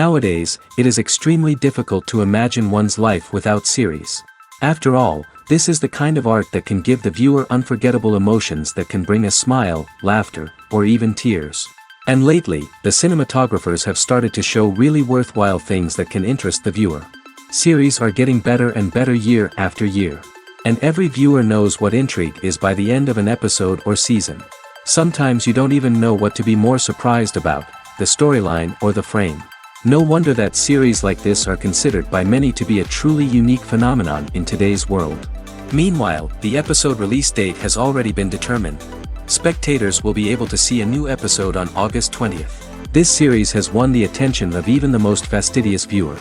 Nowadays, it is extremely difficult to imagine one's life without series. After all, this is the kind of art that can give the viewer unforgettable emotions that can bring a smile, laughter, or even tears. And lately, the cinematographers have started to show really worthwhile things that can interest the viewer. Series are getting better and better year after year. And every viewer knows what intrigue is by the end of an episode or season. Sometimes you don't even know what to be more surprised about, the storyline or the frame. No wonder that series like this are considered by many to be a truly unique phenomenon in today's world. Meanwhile, the episode release date has already been determined. Spectators will be able to see a new episode on August 20th. This series has won the attention of even the most fastidious viewer.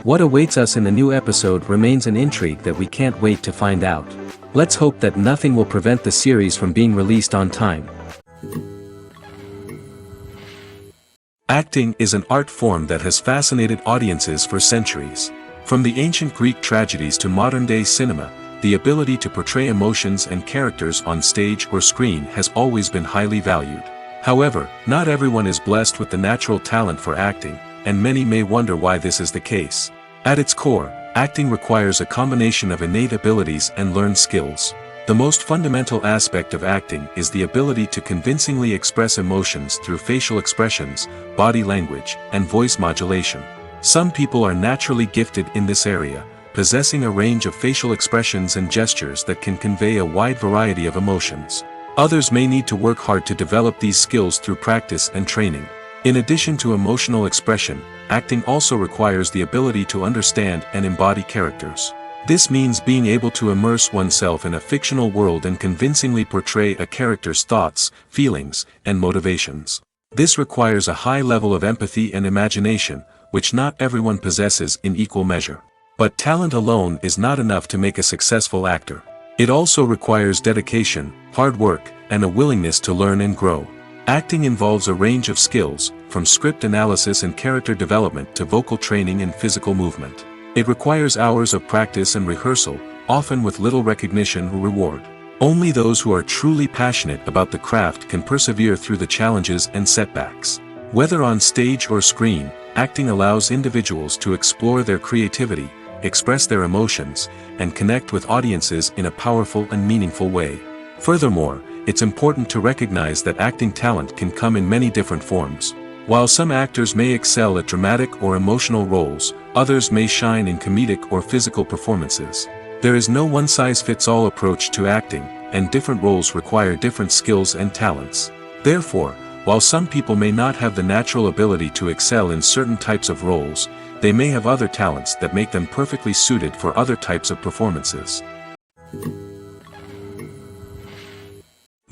What awaits us in the new episode remains an intrigue that we can't wait to find out. Let's hope that nothing will prevent the series from being released on time. Acting is an art form that has fascinated audiences for centuries. From the ancient Greek tragedies to modern-day cinema, the ability to portray emotions and characters on stage or screen has always been highly valued. However, not everyone is blessed with the natural talent for acting, and many may wonder why this is the case. At its core, acting requires a combination of innate abilities and learned skills. The most fundamental aspect of acting is the ability to convincingly express emotions through facial expressions, body language, and voice modulation. Some people are naturally gifted in this area, possessing a range of facial expressions and gestures that can convey a wide variety of emotions. Others may need to work hard to develop these skills through practice and training. In addition to emotional expression, acting also requires the ability to understand and embody characters. This means being able to immerse oneself in a fictional world and convincingly portray a character's thoughts, feelings, and motivations. This requires a high level of empathy and imagination, which not everyone possesses in equal measure. But talent alone is not enough to make a successful actor. It also requires dedication, hard work, and a willingness to learn and grow. Acting involves a range of skills, from script analysis and character development to vocal training and physical movement. It requires hours of practice and rehearsal, often with little recognition or reward. Only those who are truly passionate about the craft can persevere through the challenges and setbacks. Whether on stage or screen, acting allows individuals to explore their creativity, express their emotions, and connect with audiences in a powerful and meaningful way. Furthermore, it's important to recognize that acting talent can come in many different forms. While some actors may excel at dramatic or emotional roles, others may shine in comedic or physical performances. There is no one-size-fits-all approach to acting, and different roles require different skills and talents. Therefore, while some people may not have the natural ability to excel in certain types of roles, they may have other talents that make them perfectly suited for other types of performances.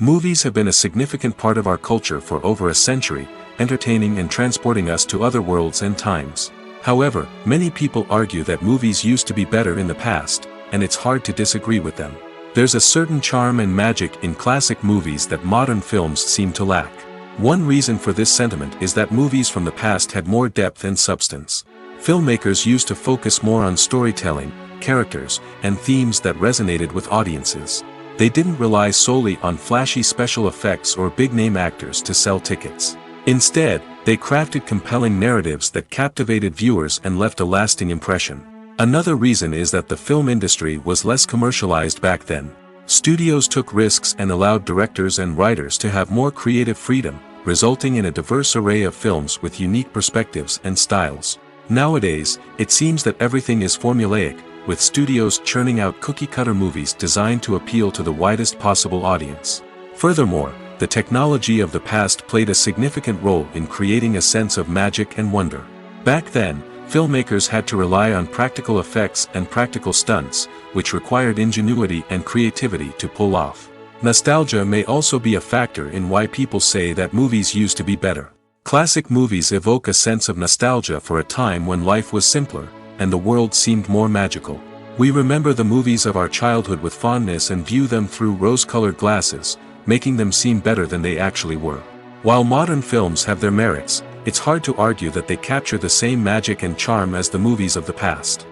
Movies have been a significant part of our culture for over a century, entertaining and transporting us to other worlds and times. However, many people argue that movies used to be better in the past, and it's hard to disagree with them. There's a certain charm and magic in classic movies that modern films seem to lack. One reason for this sentiment is that movies from the past had more depth and substance. Filmmakers used to focus more on storytelling, characters, and themes that resonated with audiences. They didn't rely solely on flashy special effects or big-name actors to sell tickets. Instead, they crafted compelling narratives that captivated viewers and left a lasting impression. Another reason is that the film industry was less commercialized back then. Studios took risks and allowed directors and writers to have more creative freedom, resulting in a diverse array of films with unique perspectives and styles. Nowadays, it seems that everything is formulaic, with studios churning out cookie-cutter movies designed to appeal to the widest possible audience. Furthermore, the technology of the past played a significant role in creating a sense of magic and wonder. Back then, filmmakers had to rely on practical effects and practical stunts, which required ingenuity and creativity to pull off. Nostalgia may also be a factor in why people say that movies used to be better. Classic movies evoke a sense of nostalgia for a time when life was simpler, and the world seemed more magical. We remember the movies of our childhood with fondness and view them through rose-colored glasses, making them seem better than they actually were. While modern films have their merits, it's hard to argue that they capture the same magic and charm as the movies of the past.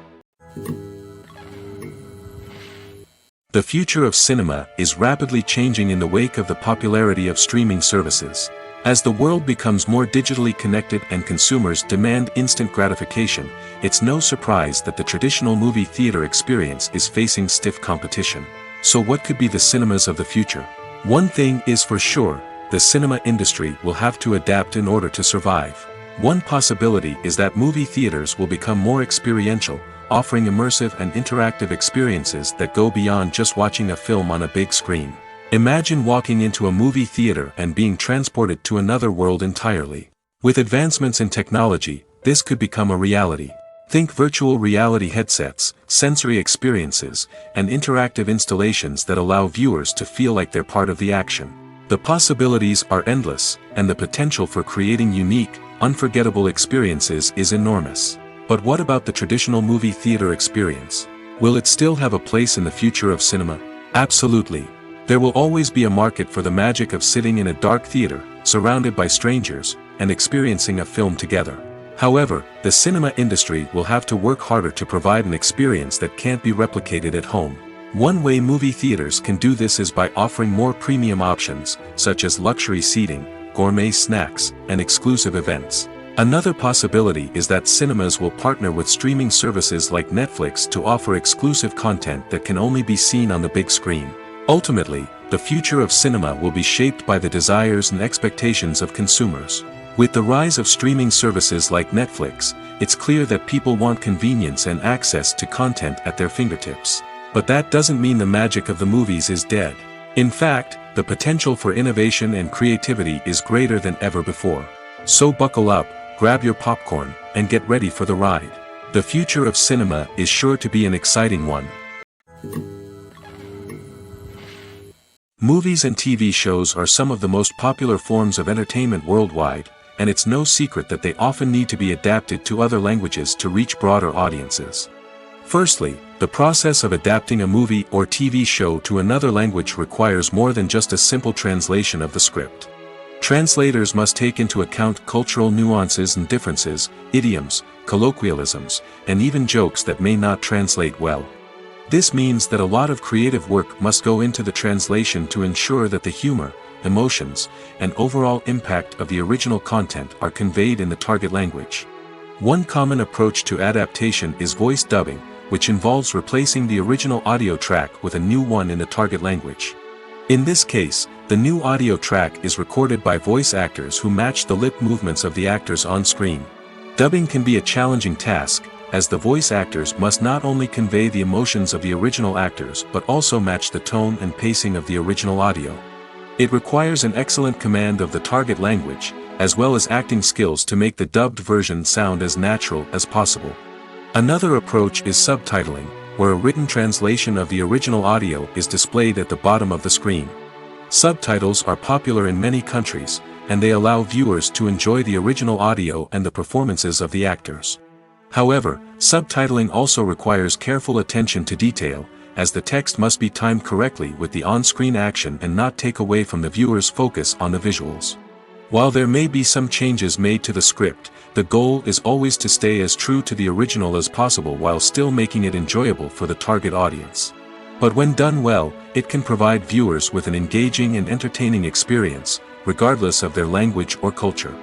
The future of cinema is rapidly changing in the wake of the popularity of streaming services. As the world becomes more digitally connected and consumers demand instant gratification, it's no surprise that the traditional movie theater experience is facing stiff competition. So what could be the cinemas of the future? One thing is for sure, the cinema industry will have to adapt in order to survive. One possibility is that movie theaters will become more experiential, offering immersive and interactive experiences that go beyond just watching a film on a big screen. Imagine walking into a movie theater and being transported to another world entirely. With advancements in technology, this could become a reality. Think virtual reality headsets, sensory experiences, and interactive installations that allow viewers to feel like they're part of the action. The possibilities are endless, and the potential for creating unique, unforgettable experiences is enormous. But what about the traditional movie theater experience? Will it still have a place in the future of cinema? Absolutely. There will always be a market for the magic of sitting in a dark theater, surrounded by strangers, and experiencing a film together. However, the cinema industry will have to work harder to provide an experience that can't be replicated at home. One way movie theaters can do this is by offering more premium options, such as luxury seating, gourmet snacks, and exclusive events. Another possibility is that cinemas will partner with streaming services like Netflix to offer exclusive content that can only be seen on the big screen. Ultimately, the future of cinema will be shaped by the desires and expectations of consumers. With the rise of streaming services like Netflix, it's clear that people want convenience and access to content at their fingertips. But that doesn't mean the magic of the movies is dead. In fact, the potential for innovation and creativity is greater than ever before. So buckle up, grab your popcorn, and get ready for the ride. The future of cinema is sure to be an exciting one. Movies and TV shows are some of the most popular forms of entertainment worldwide, and it's no secret that they often need to be adapted to other languages to reach broader audiences. Firstly, the process of adapting a movie or TV show to another language requires more than just a simple translation of the script. Translators must take into account cultural nuances and differences, idioms, colloquialisms, and even jokes that may not translate well. This means that a lot of creative work must go into the translation to ensure that the humor, emotions, and overall impact of the original content are conveyed in the target language. One common approach to adaptation is voice dubbing, which involves replacing the original audio track with a new one in the target language. In this case, the new audio track is recorded by voice actors who match the lip movements of the actors on screen. Dubbing can be a challenging task, as the voice actors must not only convey the emotions of the original actors but also match the tone and pacing of the original audio. It requires an excellent command of the target language, as well as acting skills to make the dubbed version sound as natural as possible. Another approach is subtitling, where a written translation of the original audio is displayed at the bottom of the screen. Subtitles are popular in many countries, and they allow viewers to enjoy the original audio and the performances of the actors. However, subtitling also requires careful attention to detail, as the text must be timed correctly with the on-screen action and not take away from the viewer's focus on the visuals. While there may be some changes made to the script, the goal is always to stay as true to the original as possible while still making it enjoyable for the target audience. But when done well, it can provide viewers with an engaging and entertaining experience, regardless of their language or culture.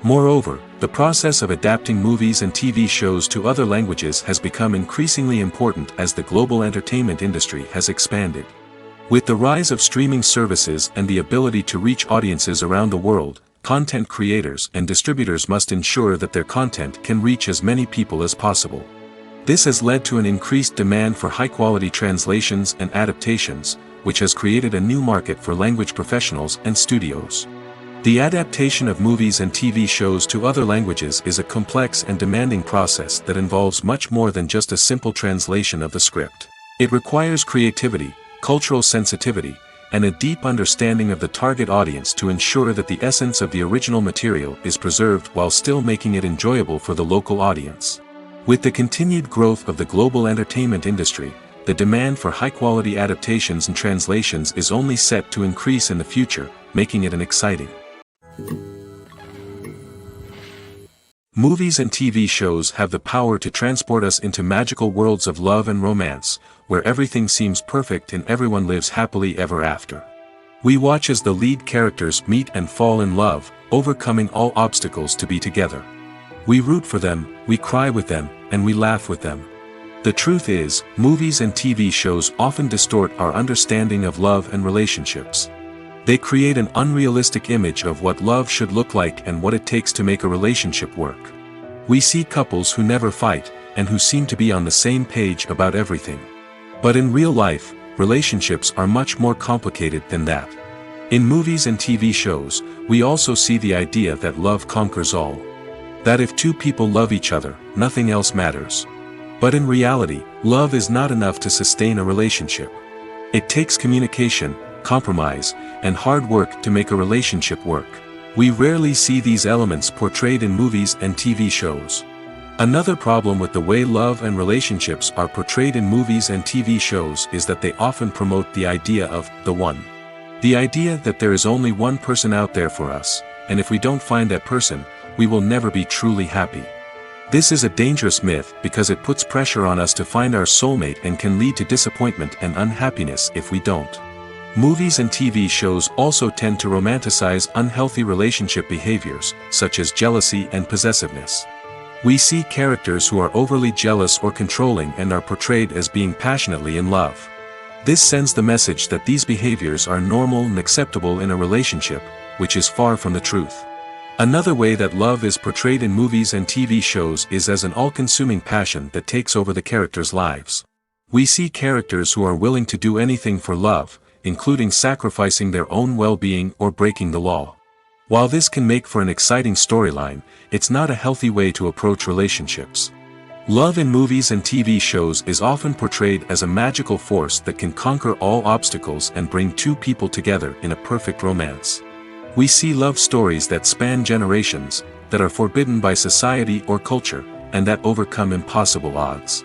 Moreover, the process of adapting movies and TV shows to other languages has become increasingly important as the global entertainment industry has expanded. With the rise of streaming services and the ability to reach audiences around the world, content creators and distributors must ensure that their content can reach as many people as possible. This has led to an increased demand for high-quality translations and adaptations, which has created a new market for language professionals and studios. The adaptation of movies and TV shows to other languages is a complex and demanding process that involves much more than just a simple translation of the script. It requires creativity, cultural sensitivity, and a deep understanding of the target audience to ensure that the essence of the original material is preserved while still making it enjoyable for the local audience. With the continued growth of the global entertainment industry, the demand for high-quality adaptations and translations is only set to increase in the future, making it an exciting. Movies and TV shows have the power to transport us into magical worlds of love and romance, where everything seems perfect and everyone lives happily ever after. We watch as the lead characters meet and fall in love, overcoming all obstacles to be together. We root for them, we cry with them, and we laugh with them. The truth is, movies and TV shows often distort our understanding of love and relationships. They create an unrealistic image of what love should look like and what it takes to make a relationship work. We see couples who never fight, and who seem to be on the same page about everything. But in real life, relationships are much more complicated than that. In movies and TV shows, we also see the idea that love conquers all. That if two people love each other, nothing else matters. But in reality, love is not enough to sustain a relationship. It takes communication, compromise, and hard work to make a relationship work. We rarely see these elements portrayed in movies and TV shows. Another problem with the way love and relationships are portrayed in movies and TV shows is that they often promote the idea of the one. The idea that there is only one person out there for us, and if we don't find that person, we will never be truly happy. This is a dangerous myth because it puts pressure on us to find our soulmate and can lead to disappointment and unhappiness if we don't. Movies and TV shows also tend to romanticize unhealthy relationship behaviors, such as jealousy and possessiveness. We see characters who are overly jealous or controlling and are portrayed as being passionately in love. This sends the message that these behaviors are normal and acceptable in a relationship, which is far from the truth. Another way that love is portrayed in movies and TV shows is as an all-consuming passion that takes over the characters' lives. We see characters who are willing to do anything for love, including sacrificing their own well-being or breaking the law. While this can make for an exciting storyline, it's not a healthy way to approach relationships. Love in movies and TV shows is often portrayed as a magical force that can conquer all obstacles and bring two people together in a perfect romance. We see love stories that span generations, that are forbidden by society or culture, and that overcome impossible odds.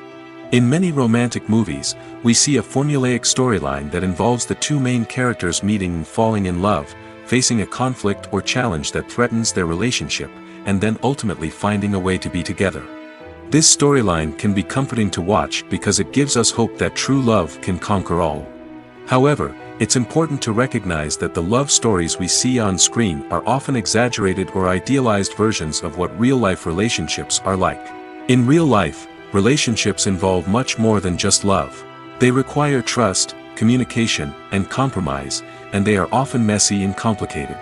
In many romantic movies, we see a formulaic storyline that involves the two main characters meeting and falling in love, facing a conflict or challenge that threatens their relationship, and then ultimately finding a way to be together. This storyline can be comforting to watch because it gives us hope that true love can conquer all. However, it's important to recognize that the love stories we see on screen are often exaggerated or idealized versions of what real-life relationships are like. In real life, relationships involve much more than just love. They require trust, communication, and compromise, and they are often messy and complicated.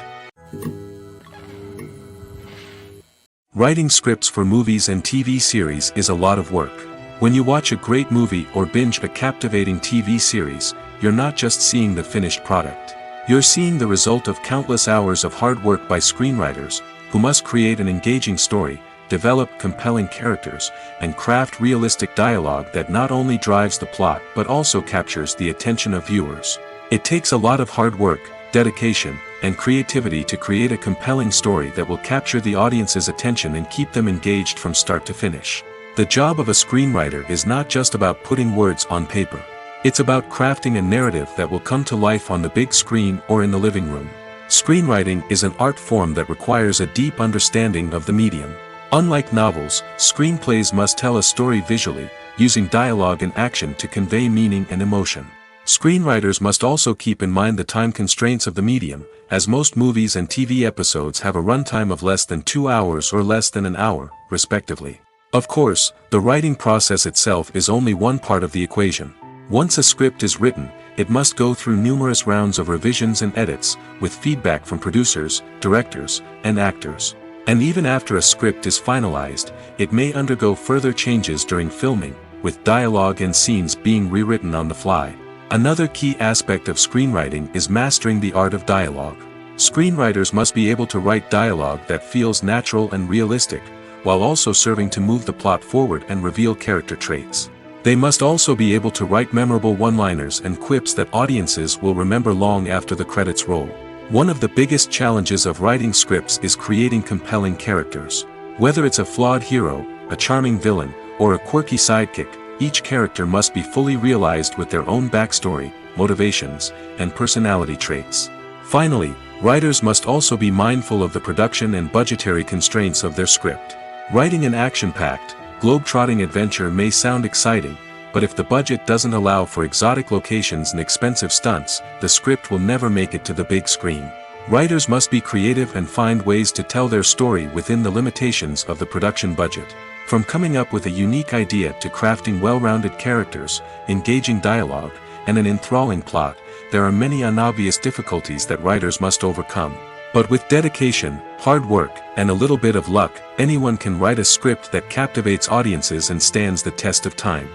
Writing scripts for movies and TV series is a lot of work. When you watch a great movie or binge a captivating TV series, you're not just seeing the finished product. You're seeing the result of countless hours of hard work by screenwriters, who must create an engaging story, develop compelling characters, and craft realistic dialogue that not only drives the plot but also captures the attention of viewers. It takes a lot of hard work, dedication, and creativity to create a compelling story that will capture the audience's attention and keep them engaged from start to finish. The job of a screenwriter is not just about putting words on paper. It's about crafting a narrative that will come to life on the big screen or in the living room. Screenwriting is an art form that requires a deep understanding of the medium. Unlike novels, screenplays must tell a story visually, using dialogue and action to convey meaning and emotion. Screenwriters must also keep in mind the time constraints of the medium, as most movies and TV episodes have a runtime of less than 2 hours or less than an hour, respectively. Of course, the writing process itself is only one part of the equation. Once a script is written, it must go through numerous rounds of revisions and edits, with feedback from producers, directors, and actors. And even after a script is finalized, it may undergo further changes during filming, with dialogue and scenes being rewritten on the fly. Another key aspect of screenwriting is mastering the art of dialogue. Screenwriters must be able to write dialogue that feels natural and realistic, while also serving to move the plot forward and reveal character traits. They must also be able to write memorable one-liners and quips that audiences will remember long after the credits roll. One of the biggest challenges of writing scripts is creating compelling characters. Whether it's a flawed hero, a charming villain, or a quirky sidekick, each character must be fully realized with their own backstory, motivations, and personality traits. Finally, writers must also be mindful of the production and budgetary constraints of their script. Writing an action-packed, globe-trotting adventure may sound exciting, but if the budget doesn't allow for exotic locations and expensive stunts, the script will never make it to the big screen. Writers must be creative and find ways to tell their story within the limitations of the production budget. From coming up with a unique idea to crafting well-rounded characters, engaging dialogue, and an enthralling plot, there are many unobvious difficulties that writers must overcome. But with dedication, hard work, and a little bit of luck, anyone can write a script that captivates audiences and stands the test of time.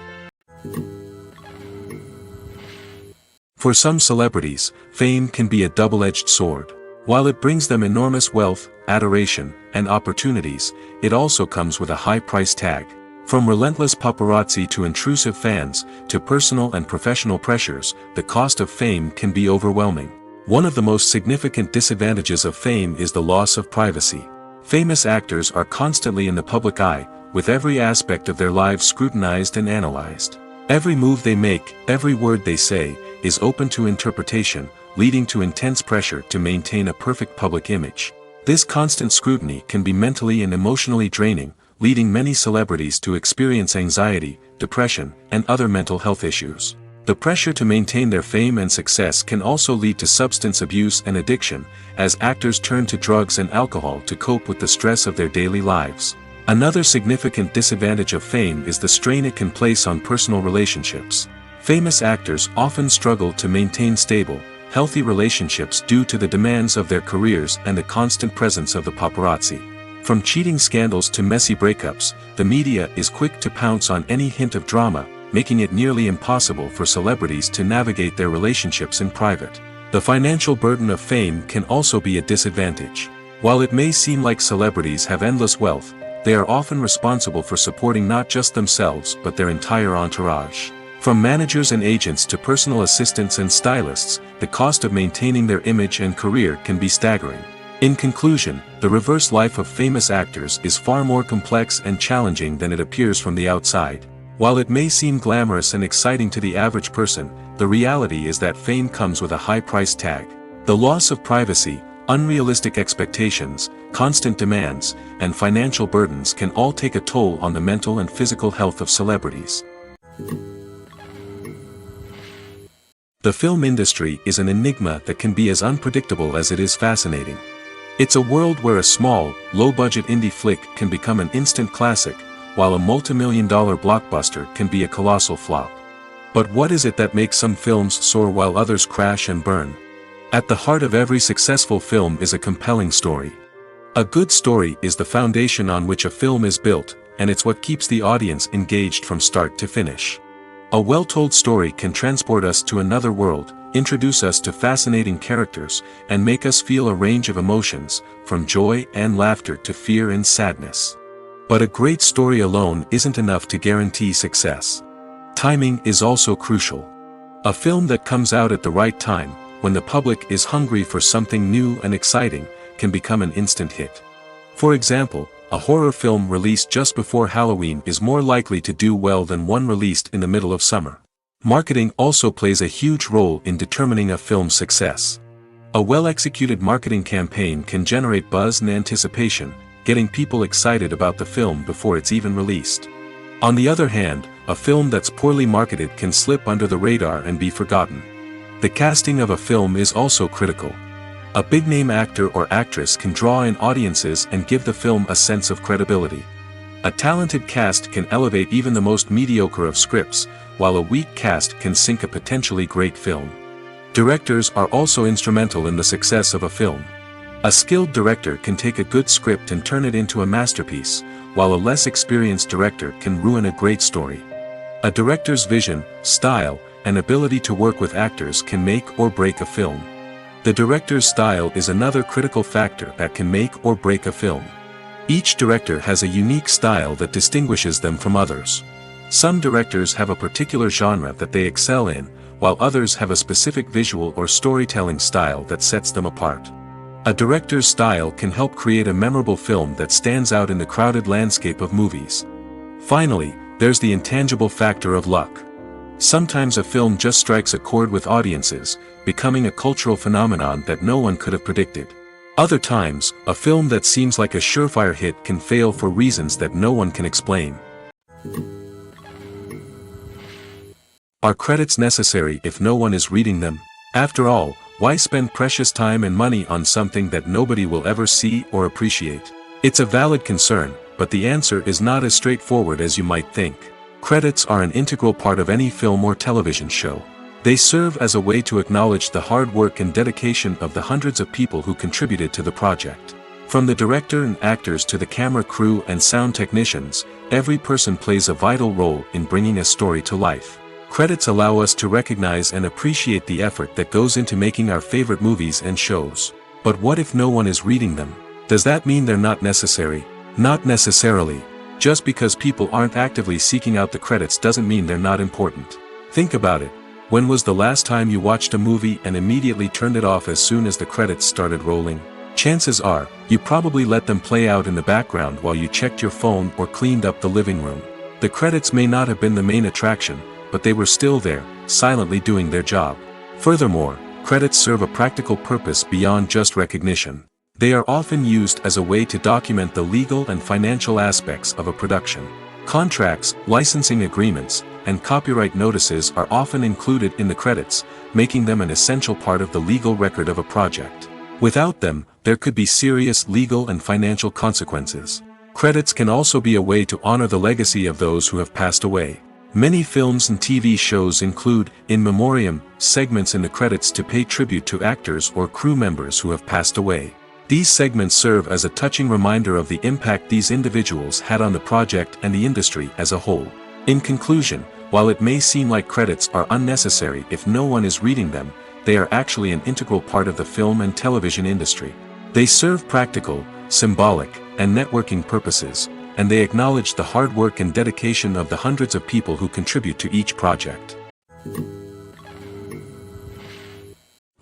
For some celebrities, fame can be a double-edged sword. While it brings them enormous wealth, adoration, and opportunities, it also comes with a high price tag. From relentless paparazzi to intrusive fans, to personal and professional pressures, the cost of fame can be overwhelming. One of the most significant disadvantages of fame is the loss of privacy. Famous actors are constantly in the public eye, with every aspect of their lives scrutinized and analyzed. Every move they make, every word they say, is open to interpretation, leading to intense pressure to maintain a perfect public image. This constant scrutiny can be mentally and emotionally draining, leading many celebrities to experience anxiety, depression, and other mental health issues. The pressure to maintain their fame and success can also lead to substance abuse and addiction, as actors turn to drugs and alcohol to cope with the stress of their daily lives. Another significant disadvantage of fame is the strain it can place on personal relationships. Famous actors often struggle to maintain stable, healthy relationships due to the demands of their careers and the constant presence of the paparazzi. From cheating scandals to messy breakups, the media is quick to pounce on any hint of drama, making it nearly impossible for celebrities to navigate their relationships in private. The financial burden of fame can also be a disadvantage. While it may seem like celebrities have endless wealth, they are often responsible for supporting not just themselves but their entire entourage. From managers and agents to personal assistants and stylists, the cost of maintaining their image and career can be staggering. In conclusion, the reverse life of famous actors is far more complex and challenging than it appears from the outside. While it may seem glamorous and exciting to the average person, the reality is that fame comes with a high price tag. The loss of privacy, unrealistic expectations, constant demands, and financial burdens can all take a toll on the mental and physical health of celebrities. The film industry is an enigma that can be as unpredictable as it is fascinating. It's a world where a small, low-budget indie flick can become an instant classic, while a multi-million-dollar blockbuster can be a colossal flop. But what is it that makes some films soar while others crash and burn? At the heart of every successful film is a compelling story. A good story is the foundation on which a film is built, and it's what keeps the audience engaged from start to finish. A well-told story can transport us to another world, introduce us to fascinating characters, and make us feel a range of emotions, from joy and laughter to fear and sadness. But a great story alone isn't enough to guarantee success. Timing is also crucial. A film that comes out at the right time, when the public is hungry for something new and exciting, can become an instant hit. For example, a horror film released just before Halloween is more likely to do well than one released in the middle of summer. Marketing also plays a huge role in determining a film's success. A well-executed marketing campaign can generate buzz and anticipation, getting people excited about the film before it's even released. On the other hand, a film that's poorly marketed can slip under the radar and be forgotten. The casting of a film is also critical. A big-name actor or actress can draw in audiences and give the film a sense of credibility. A talented cast can elevate even the most mediocre of scripts, while a weak cast can sink a potentially great film. Directors are also instrumental in the success of a film. A skilled director can take a good script and turn it into a masterpiece, while a less experienced director can ruin a great story. A director's vision, style, and ability to work with actors can make or break a film. The director's style is another critical factor that can make or break a film. Each director has a unique style that distinguishes them from others. Some directors have a particular genre that they excel in, while others have a specific visual or storytelling style that sets them apart. A director's style can help create a memorable film that stands out in the crowded landscape of movies. Finally, there's the intangible factor of luck. Sometimes a film just strikes a chord with audiences, becoming a cultural phenomenon that no one could have predicted. Other times, a film that seems like a surefire hit can fail for reasons that no one can explain. Are credits necessary if no one is reading them? After all, Why spend precious time and money on something that nobody will ever see or appreciate? It's a valid concern, but the answer is not as straightforward as you might think. Credits are an integral part of any film or television show. They serve as a way to acknowledge the hard work and dedication of the hundreds of people who contributed to the project. From the director and actors to the camera crew and sound technicians, every person plays a vital role in bringing a story to life. Credits allow us to recognize and appreciate the effort that goes into making our favorite movies and shows. But what if no one is reading them? Does that mean they're not necessary? Not necessarily. Just because people aren't actively seeking out the credits doesn't mean they're not important. Think about it. When was the last time you watched a movie and immediately turned it off as soon as the credits started rolling? Chances are, you probably let them play out in the background while you checked your phone or cleaned up the living room. The credits may not have been the main attraction, but they were still there, silently doing their job. Furthermore, credits serve a practical purpose beyond just recognition. They are often used as a way to document the legal and financial aspects of a production. Contracts, licensing agreements, and copyright notices are often included in the credits, making them an essential part of the legal record of a project. Without them, there could be serious legal and financial consequences. Credits can also be a way to honor the legacy of those who have passed away. Many films and TV shows include, in memoriam, segments in the credits to pay tribute to actors or crew members who have passed away. These segments serve as a touching reminder of the impact these individuals had on the project and the industry as a whole. In conclusion, while it may seem like credits are unnecessary if no one is reading them, they are actually an integral part of the film and television industry. They serve practical, symbolic, and networking purposes, and they acknowledge the hard work and dedication of the hundreds of people who contribute to each project.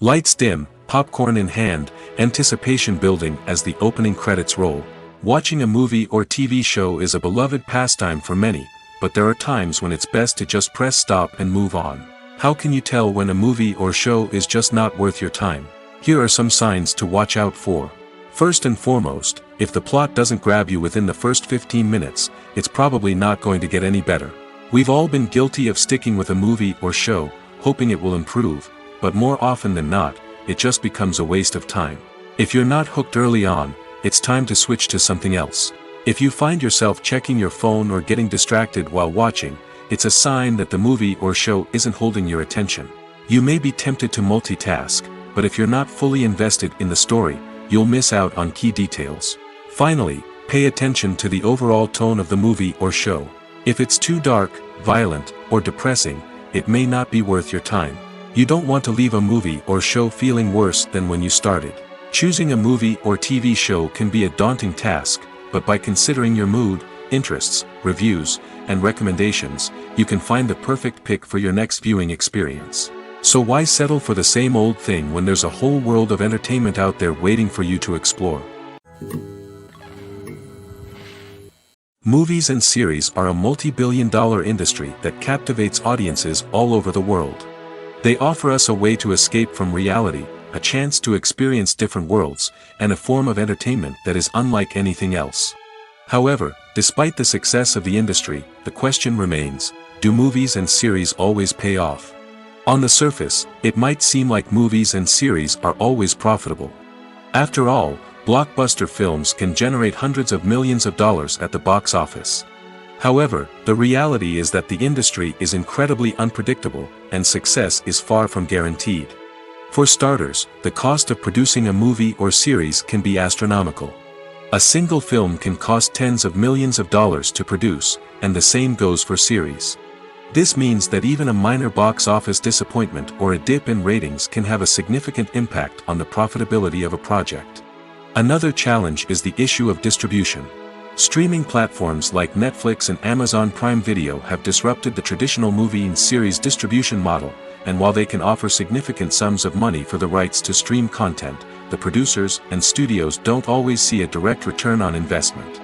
Lights dim, popcorn in hand, anticipation building as the opening credits roll. Watching a movie or TV show is a beloved pastime for many, but there are times when it's best to just press stop and move on. How can you tell when a movie or show is just not worth your time? Here are some signs to watch out for. First and foremost, if the plot doesn't grab you within the first 15 minutes, it's probably not going to get any better. We've all been guilty of sticking with a movie or show, hoping it will improve, but more often than not, it just becomes a waste of time. If you're not hooked early on, it's time to switch to something else. If you find yourself checking your phone or getting distracted while watching, it's a sign that the movie or show isn't holding your attention. You may be tempted to multitask, but if you're not fully invested in the story, you'll miss out on key details. Finally, pay attention to the overall tone of the movie or show. If it's too dark, violent, or depressing, it may not be worth your time. You don't want to leave a movie or show feeling worse than when you started. Choosing a movie or TV show can be a daunting task, but by considering your mood, interests, reviews, and recommendations, you can find the perfect pick for your next viewing experience. So why settle for the same old thing when there's a whole world of entertainment out there waiting for you to explore? Movies and series are a multi-billion-dollar industry that captivates audiences all over the world. They offer us a way to escape from reality, a chance to experience different worlds, and a form of entertainment that is unlike anything else. However, despite the success of the industry, the question remains, do movies and series always pay off? On the surface, it might seem like movies and series are always profitable. After all, blockbuster films can generate hundreds of millions of dollars at the box office. However, the reality is that the industry is incredibly unpredictable, and success is far from guaranteed. For starters, the cost of producing a movie or series can be astronomical. A single film can cost tens of millions of dollars to produce, and the same goes for series. This means that even a minor box office disappointment or a dip in ratings can have a significant impact on the profitability of a project. Another challenge is the issue of distribution. Streaming platforms like Netflix and Amazon Prime Video have disrupted the traditional movie and series distribution model, and while they can offer significant sums of money for the rights to stream content, the producers and studios don't always see a direct return on investment.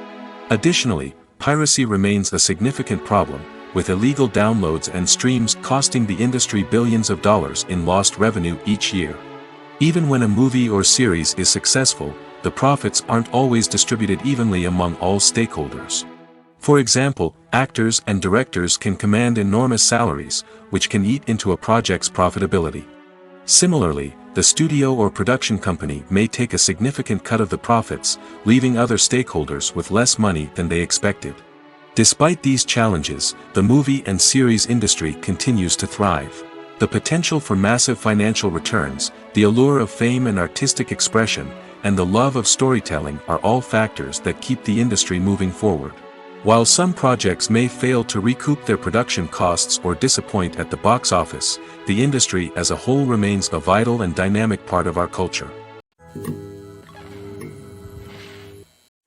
Additionally, piracy remains a significant problem, with illegal downloads and streams costing the industry billions of dollars in lost revenue each year. Even when a movie or series is successful, the profits aren't always distributed evenly among all stakeholders. For example, actors and directors can command enormous salaries, which can eat into a project's profitability. Similarly, the studio or production company may take a significant cut of the profits, leaving other stakeholders with less money than they expected. Despite these challenges, the movie and series industry continues to thrive. The potential for massive financial returns, the allure of fame and artistic expression, and the love of storytelling are all factors that keep the industry moving forward. While some projects may fail to recoup their production costs or disappoint at the box office, the industry as a whole remains a vital and dynamic part of our culture.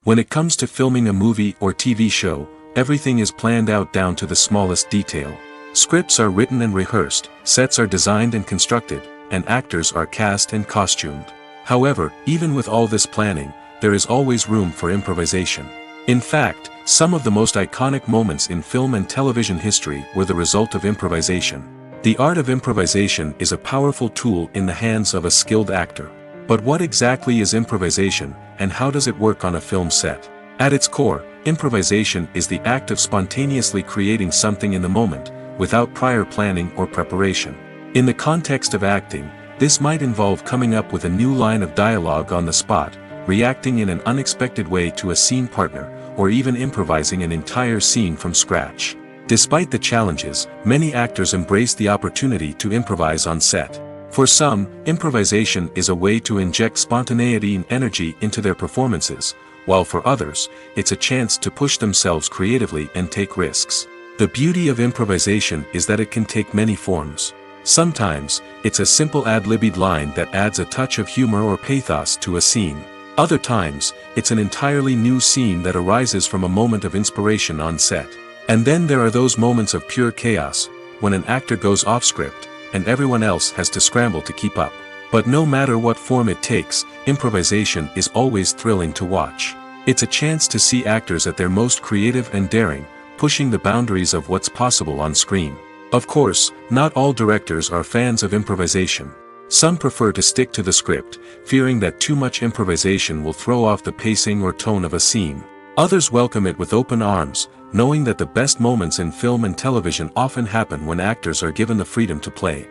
When it comes to filming a movie or TV show, everything is planned out down to the smallest detail. Scripts are written and rehearsed, sets are designed and constructed, and actors are cast and costumed. However, even with all this planning, there is always room for improvisation. In fact, some of the most iconic moments in film and television history were the result of improvisation. The art of improvisation is a powerful tool in the hands of a skilled actor. But what exactly is improvisation, and how does it work on a film set? At its core, improvisation is the act of spontaneously creating something in the moment, without prior planning or preparation. In the context of acting, this might involve coming up with a new line of dialogue on the spot, reacting in an unexpected way to a scene partner, or even improvising an entire scene from scratch. Despite the challenges, many actors embrace the opportunity to improvise on set. For some, improvisation is a way to inject spontaneity and energy into their performances, while for others, it's a chance to push themselves creatively and take risks. The beauty of improvisation is that it can take many forms. Sometimes, it's a simple ad-libbed line that adds a touch of humor or pathos to a scene. Other times, it's an entirely new scene that arises from a moment of inspiration on set. And then there are those moments of pure chaos, when an actor goes off script, and everyone else has to scramble to keep up. But no matter what form it takes, improvisation is always thrilling to watch. It's a chance to see actors at their most creative and daring, pushing the boundaries of what's possible on screen. Of course, not all directors are fans of improvisation. Some prefer to stick to the script, fearing that too much improvisation will throw off the pacing or tone of a scene. Others welcome it with open arms, knowing that the best moments in film and television often happen when actors are given the freedom to play.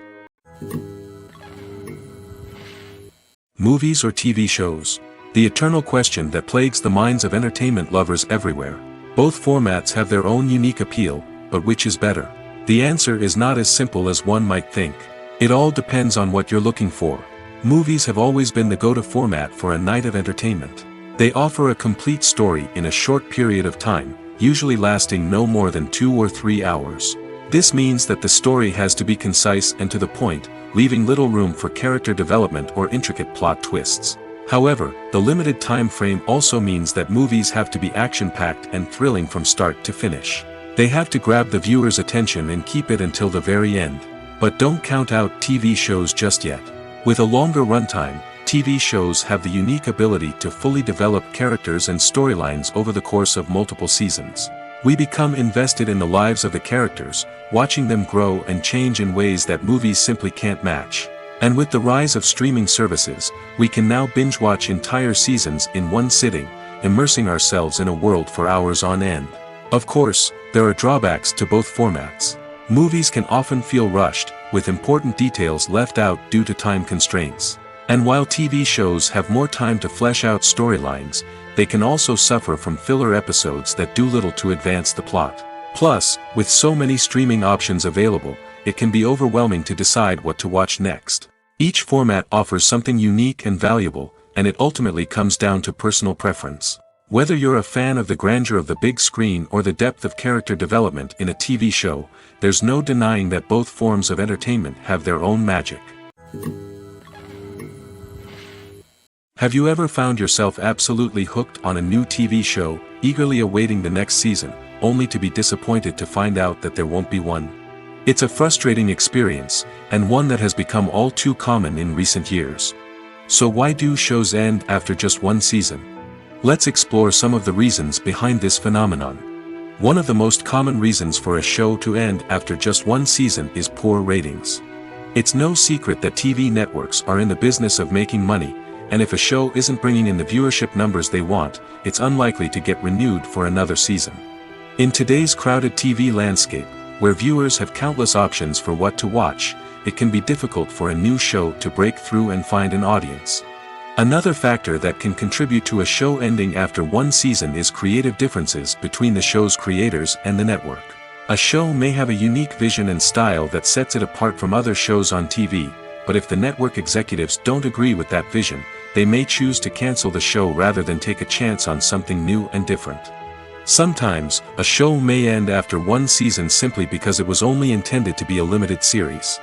Movies or TV shows? The eternal question that plagues the minds of entertainment lovers everywhere. Both formats have their own unique appeal, but which is better? The answer is not as simple as one might think. It all depends on what you're looking for. Movies have always been the go-to format for a night of entertainment. They offer a complete story in a short period of time, usually lasting no more than 2 or 3 hours. This means that the story has to be concise and to the point, leaving little room for character development or intricate plot twists. However, the limited time frame also means that movies have to be action-packed and thrilling from start to finish. They have to grab the viewer's attention and keep it until the very end. But don't count out TV shows just yet. With a longer runtime, TV shows have the unique ability to fully develop characters and storylines over the course of multiple seasons. We become invested in the lives of the characters, watching them grow and change in ways that movies simply can't match. And with the rise of streaming services, we can now binge-watch entire seasons in one sitting, immersing ourselves in a world for hours on end. Of course, there are drawbacks to both formats. Movies can often feel rushed, with important details left out due to time constraints. And while TV shows have more time to flesh out storylines, they can also suffer from filler episodes that do little to advance the plot. Plus, with so many streaming options available, it can be overwhelming to decide what to watch next. Each format offers something unique and valuable, and it ultimately comes down to personal preference. Whether you're a fan of the grandeur of the big screen or the depth of character development in a TV show, there's no denying that both forms of entertainment have their own magic. Have you ever found yourself absolutely hooked on a new TV show, eagerly awaiting the next season, only to be disappointed to find out that there won't be one? It's a frustrating experience, and one that has become all too common in recent years. So why do shows end after just one season? Let's explore some of the reasons behind this phenomenon. One of the most common reasons for a show to end after just one season is poor ratings. It's no secret that TV networks are in the business of making money, and if a show isn't bringing in the viewership numbers they want, it's unlikely to get renewed for another season. In today's crowded TV landscape, where viewers have countless options for what to watch, it can be difficult for a new show to break through and find an audience. Another factor that can contribute to a show ending after one season is creative differences between the show's creators and the network. A show may have a unique vision and style that sets it apart from other shows on TV, but if the network executives don't agree with that vision, they may choose to cancel the show rather than take a chance on something new and different. Sometimes, a show may end after one season simply because it was only intended to be a limited series.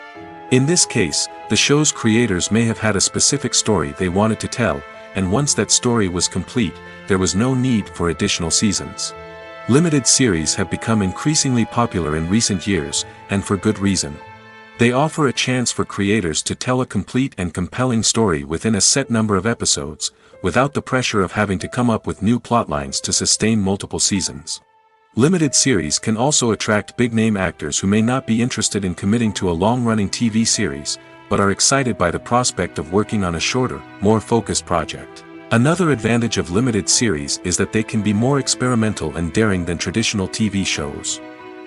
In this case, the show's creators may have had a specific story they wanted to tell, and once that story was complete, there was no need for additional seasons. Limited series have become increasingly popular in recent years, and for good reason. They offer a chance for creators to tell a complete and compelling story within a set number of episodes, without the pressure of having to come up with new plotlines to sustain multiple seasons. Limited series can also attract big-name actors who may not be interested in committing to a long-running TV series, but are excited by the prospect of working on a shorter, more focused project. Another advantage of limited series is that they can be more experimental and daring than traditional TV shows.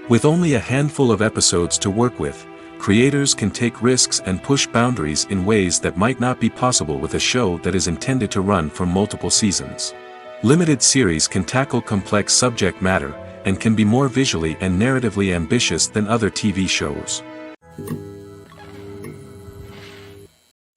With only a handful of episodes to work with, creators can take risks and push boundaries in ways that might not be possible with a show that is intended to run for multiple seasons. Limited series can tackle complex subject matter, and can be more visually and narratively ambitious than other TV shows.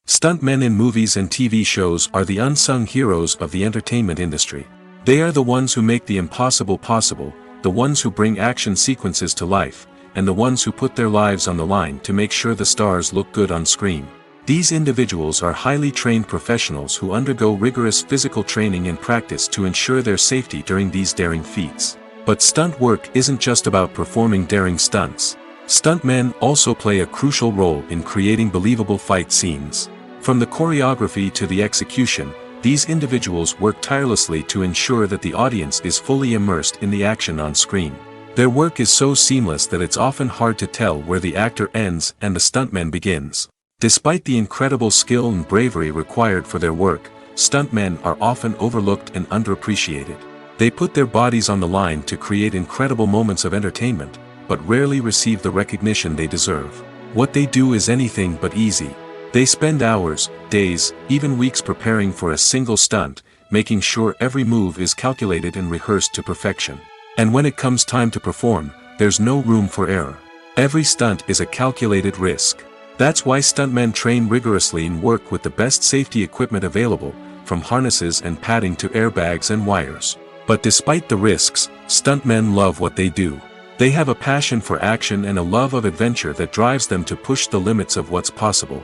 Stuntmen in movies and TV shows are the unsung heroes of the entertainment industry. They are the ones who make the impossible possible, the ones who bring action sequences to life, and the ones who put their lives on the line to make sure the stars look good on screen. These individuals are highly trained professionals who undergo rigorous physical training and practice to ensure their safety during these daring feats. But stunt work isn't just about performing daring stunts. Stuntmen also play a crucial role in creating believable fight scenes. From the choreography to the execution, these individuals work tirelessly to ensure that the audience is fully immersed in the action on screen. Their work is so seamless that it's often hard to tell where the actor ends and the stuntman begins. Despite the incredible skill and bravery required for their work, stuntmen are often overlooked and underappreciated. They put their bodies on the line to create incredible moments of entertainment, but rarely receive the recognition they deserve. What they do is anything but easy. They spend hours, days, even weeks preparing for a single stunt, making sure every move is calculated and rehearsed to perfection. And when it comes time to perform, there's no room for error. Every stunt is a calculated risk. That's why stuntmen train rigorously and work with the best safety equipment available, from harnesses and padding to airbags and wires. But despite the risks, stuntmen love what they do. They have a passion for action and a love of adventure that drives them to push the limits of what's possible.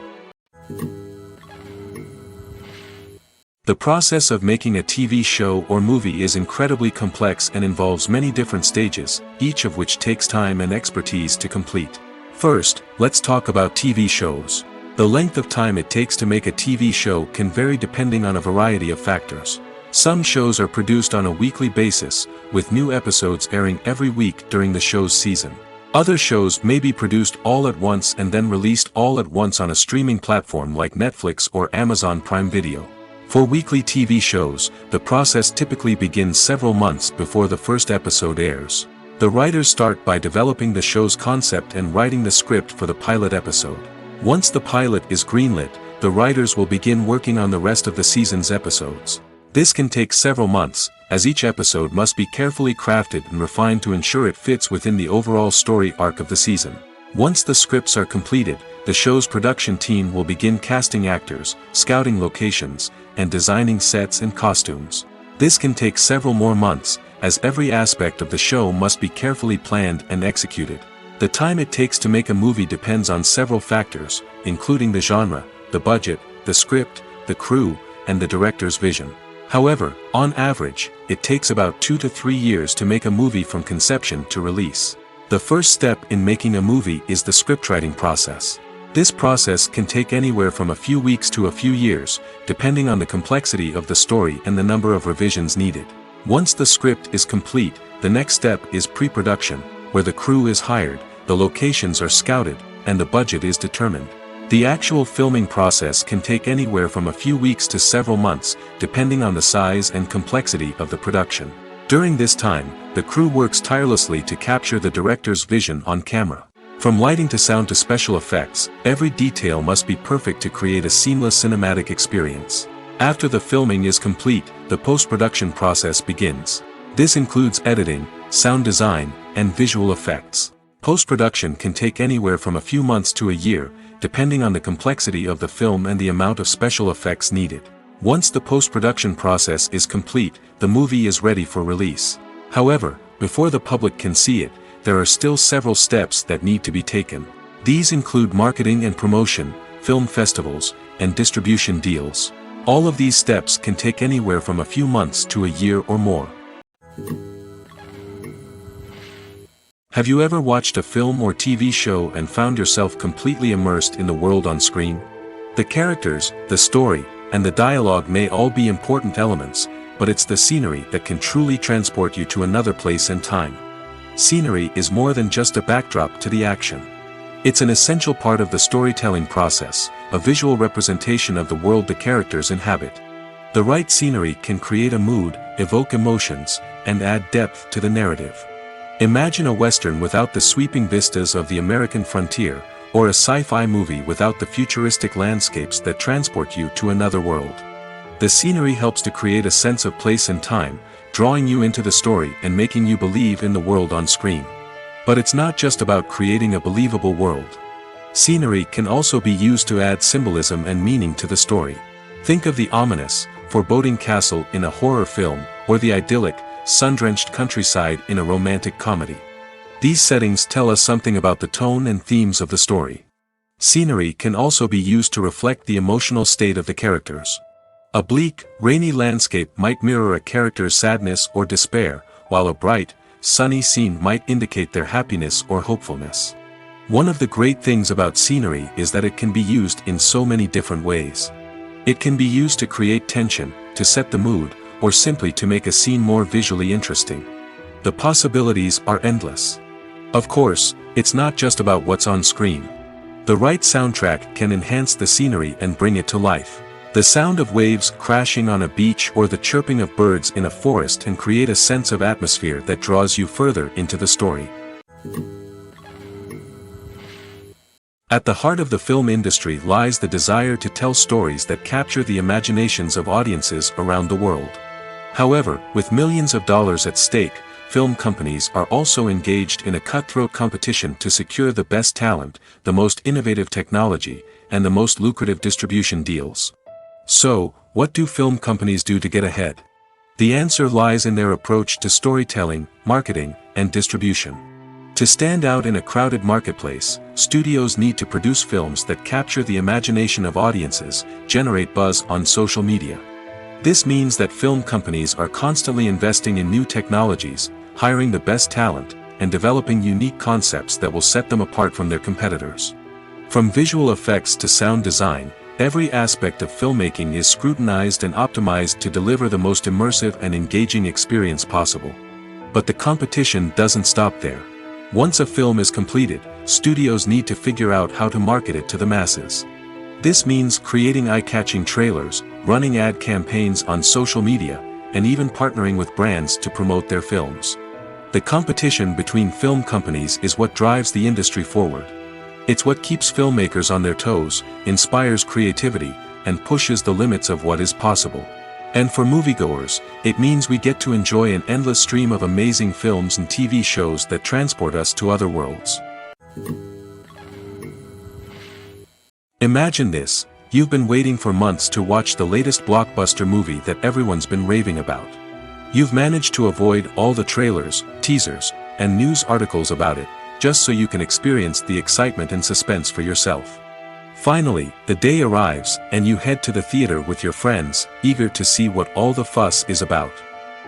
The process of making a TV show or movie is incredibly complex and involves many different stages, each of which takes time and expertise to complete. First, let's talk about TV shows. The length of time it takes to make a TV show can vary depending on a variety of factors. Some shows are produced on a weekly basis, with new episodes airing every week during the show's season. Other shows may be produced all at once and then released all at once on a streaming platform like Netflix or Amazon Prime Video. For weekly TV shows, the process typically begins several months before the first episode airs. The writers start by developing the show's concept and writing the script for the pilot episode. Once the pilot is greenlit, the writers will begin working on the rest of the season's episodes. This can take several months, as each episode must be carefully crafted and refined to ensure it fits within the overall story arc of the season. Once the scripts are completed, the show's production team will begin casting actors, scouting locations, and designing sets and costumes. This can take several more months, as every aspect of the show must be carefully planned and executed. The time it takes to make a movie depends on several factors, including the genre, the budget, the script, the crew, and the director's vision. However, on average, it takes about 2 to 3 years to make a movie from conception to release. The first step in making a movie is the scriptwriting process. This process can take anywhere from a few weeks to a few years, depending on the complexity of the story and the number of revisions needed. Once the script is complete, the next step is pre-production, where the crew is hired, the locations are scouted, and the budget is determined. The actual filming process can take anywhere from a few weeks to several months, depending on the size and complexity of the production. During this time, the crew works tirelessly to capture the director's vision on camera. From lighting to sound to special effects, every detail must be perfect to create a seamless cinematic experience. After the filming is complete, the post-production process begins. This includes editing, sound design, and visual effects. Post-production can take anywhere from a few months to a year, depending on the complexity of the film and the amount of special effects needed. Once the post-production process is complete, the movie is ready for release. However, before the public can see it, there are still several steps that need to be taken. These include marketing and promotion, film festivals, and distribution deals. All of these steps can take anywhere from a few months to a year or more. Have you ever watched a film or TV show and found yourself completely immersed in the world on screen? The characters, the story, and the dialogue may all be important elements, but it's the scenery that can truly transport you to another place and time. Scenery is more than just a backdrop to the action. It's an essential part of the storytelling process, a visual representation of the world the characters inhabit. The right scenery can create a mood, evoke emotions, and add depth to the narrative. Imagine a Western without the sweeping vistas of the American frontier, or a sci-fi movie without the futuristic landscapes that transport you to another world. The scenery helps to create a sense of place and time, drawing you into the story and making you believe in the world on screen. But it's not just about creating a believable world. Scenery can also be used to add symbolism and meaning to the story. Think of the ominous, foreboding castle in a horror film, or the idyllic, sun-drenched countryside in a romantic comedy. These settings tell us something about the tone and themes of the story. Scenery can also be used to reflect the emotional state of the characters. A bleak, rainy landscape might mirror a character's sadness or despair, while a bright, sunny scene might indicate their happiness or hopefulness. One of the great things about scenery is that it can be used in so many different ways. It can be used to create tension, to set the mood, or simply to make a scene more visually interesting. The possibilities are endless. Of course, it's not just about what's on screen. The right soundtrack can enhance the scenery and bring it to life. The sound of waves crashing on a beach or the chirping of birds in a forest can create a sense of atmosphere that draws you further into the story. At the heart of the film industry lies the desire to tell stories that capture the imaginations of audiences around the world. However, with millions of dollars at stake, film companies are also engaged in a cutthroat competition to secure the best talent, the most innovative technology, and the most lucrative distribution deals. So, what do film companies do to get ahead? The answer lies in their approach to storytelling, marketing, and distribution. To stand out in a crowded marketplace, studios need to produce films that capture the imagination of audiences, generate buzz on social media. This means that film companies are constantly investing in new technologies, hiring the best talent, and developing unique concepts that will set them apart from their competitors. From visual effects to sound design, every aspect of filmmaking is scrutinized and optimized to deliver the most immersive and engaging experience possible. But the competition doesn't stop there. Once a film is completed, studios need to figure out how to market it to the masses. This means creating eye-catching trailers, running ad campaigns on social media, and even partnering with brands to promote their films. The competition between film companies is what drives the industry forward. It's what keeps filmmakers on their toes, inspires creativity, and pushes the limits of what is possible. And for moviegoers, it means we get to enjoy an endless stream of amazing films and TV shows that transport us to other worlds. Imagine this: you've been waiting for months to watch the latest blockbuster movie that everyone's been raving about. You've managed to avoid all the trailers, teasers, and news articles about it, just so you can experience the excitement and suspense for yourself. Finally, the day arrives, and you head to the theater with your friends, eager to see what all the fuss is about.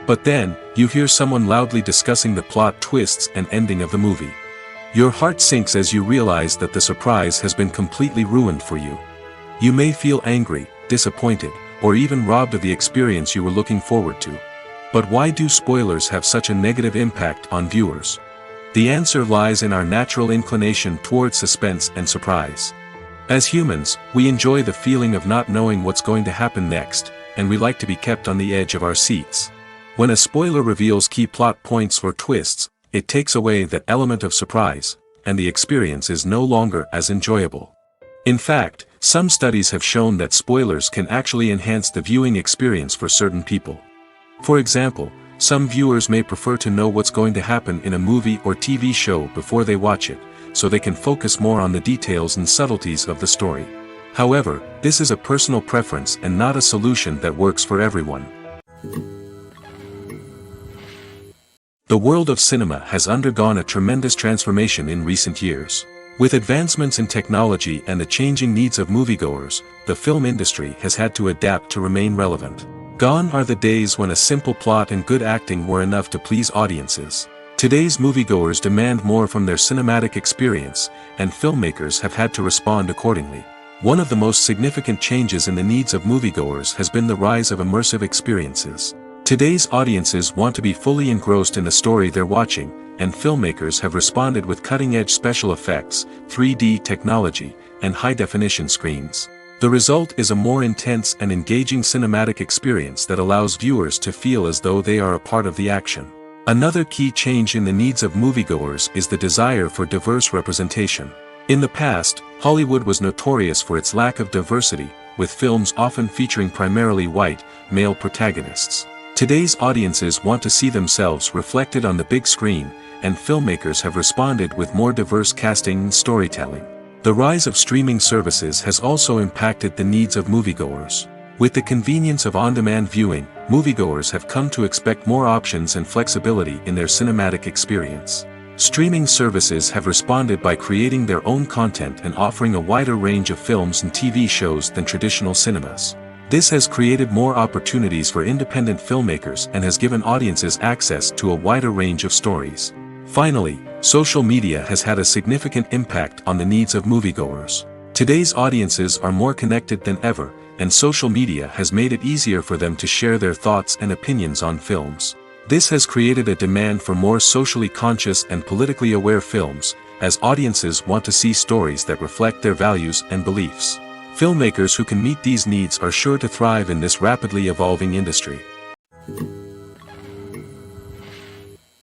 But then, you hear someone loudly discussing the plot twists and ending of the movie. Your heart sinks as you realize that the surprise has been completely ruined for you. You may feel angry, disappointed, or even robbed of the experience you were looking forward to. But why do spoilers have such a negative impact on viewers? The answer lies in our natural inclination towards suspense and surprise. As humans, we enjoy the feeling of not knowing what's going to happen next, and we like to be kept on the edge of our seats. When a spoiler reveals key plot points or twists, it takes away that element of surprise, and the experience is no longer as enjoyable. In fact, some studies have shown that spoilers can actually enhance the viewing experience for certain people. For example, some viewers may prefer to know what's going to happen in a movie or TV show before they watch it, so they can focus more on the details and subtleties of the story. However, this is a personal preference and not a solution that works for everyone. The world of cinema has undergone a tremendous transformation in recent years. With advancements in technology and the changing needs of moviegoers, the film industry has had to adapt to remain relevant. Gone are the days when a simple plot and good acting were enough to please audiences. Today's moviegoers demand more from their cinematic experience, and filmmakers have had to respond accordingly. One of the most significant changes in the needs of moviegoers has been the rise of immersive experiences. Today's audiences want to be fully engrossed in the story they're watching, and filmmakers have responded with cutting-edge special effects, 3D technology, and high-definition screens. The result is a more intense and engaging cinematic experience that allows viewers to feel as though they are a part of the action. Another key change in the needs of moviegoers is the desire for diverse representation. In the past, Hollywood was notorious for its lack of diversity, with films often featuring primarily white, male protagonists. Today's audiences want to see themselves reflected on the big screen, and filmmakers have responded with more diverse casting and storytelling. The rise of streaming services has also impacted the needs of moviegoers. With the convenience of on-demand viewing, moviegoers have come to expect more options and flexibility in their cinematic experience. Streaming services have responded by creating their own content and offering a wider range of films and TV shows than traditional cinemas. This has created more opportunities for independent filmmakers and has given audiences access to a wider range of stories. Finally, social media has had a significant impact on the needs of moviegoers. Today's audiences are more connected than ever, and social media has made it easier for them to share their thoughts and opinions on films. This has created a demand for more socially conscious and politically aware films, as audiences want to see stories that reflect their values and beliefs. Filmmakers who can meet these needs are sure to thrive in this rapidly evolving industry.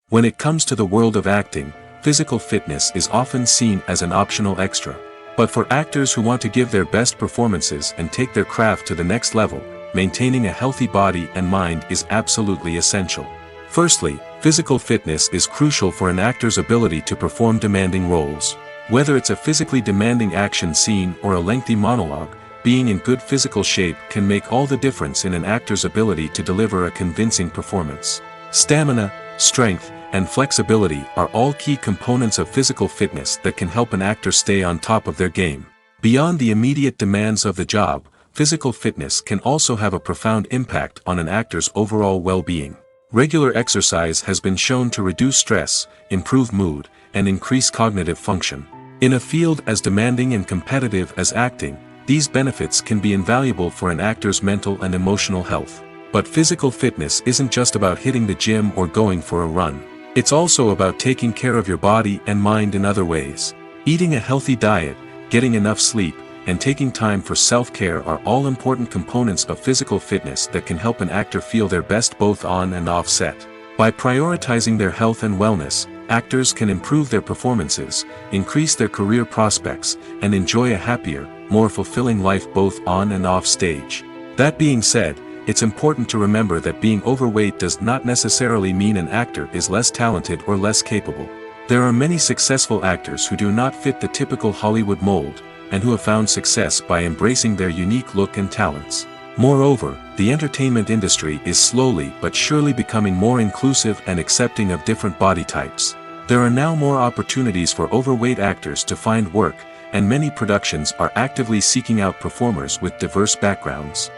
When it comes to the world of acting, physical fitness is often seen as an optional extra. But for actors who want to give their best performances and take their craft to the next level, maintaining a healthy body and mind is absolutely essential. Firstly, physical fitness is crucial for an actor's ability to perform demanding roles. Whether it's a physically demanding action scene or a lengthy monologue, being in good physical shape can make all the difference in an actor's ability to deliver a convincing performance. Stamina, strength, and flexibility are all key components of physical fitness that can help an actor stay on top of their game. Beyond the immediate demands of the job, physical fitness can also have a profound impact on an actor's overall well-being. Regular exercise has been shown to reduce stress, improve mood, and increase cognitive function. In a field as demanding and competitive as acting, these benefits can be invaluable for an actor's mental and emotional health. But physical fitness isn't just about hitting the gym or going for a run. It's also about taking care of your body and mind in other ways. Eating a healthy diet, getting enough sleep, and taking time for self-care are all important components of physical fitness that can help an actor feel their best both on and off set. By prioritizing their health and wellness, actors can improve their performances, increase their career prospects, and enjoy a happier, more fulfilling life both on and off stage. That being said, it's important to remember that being overweight does not necessarily mean an actor is less talented or less capable. There are many successful actors who do not fit the typical Hollywood mold, and who have found success by embracing their unique look and talents. Moreover, the entertainment industry is slowly but surely becoming more inclusive and accepting of different body types. There are now more opportunities for overweight actors to find work, and many productions are actively seeking out performers with diverse backgrounds.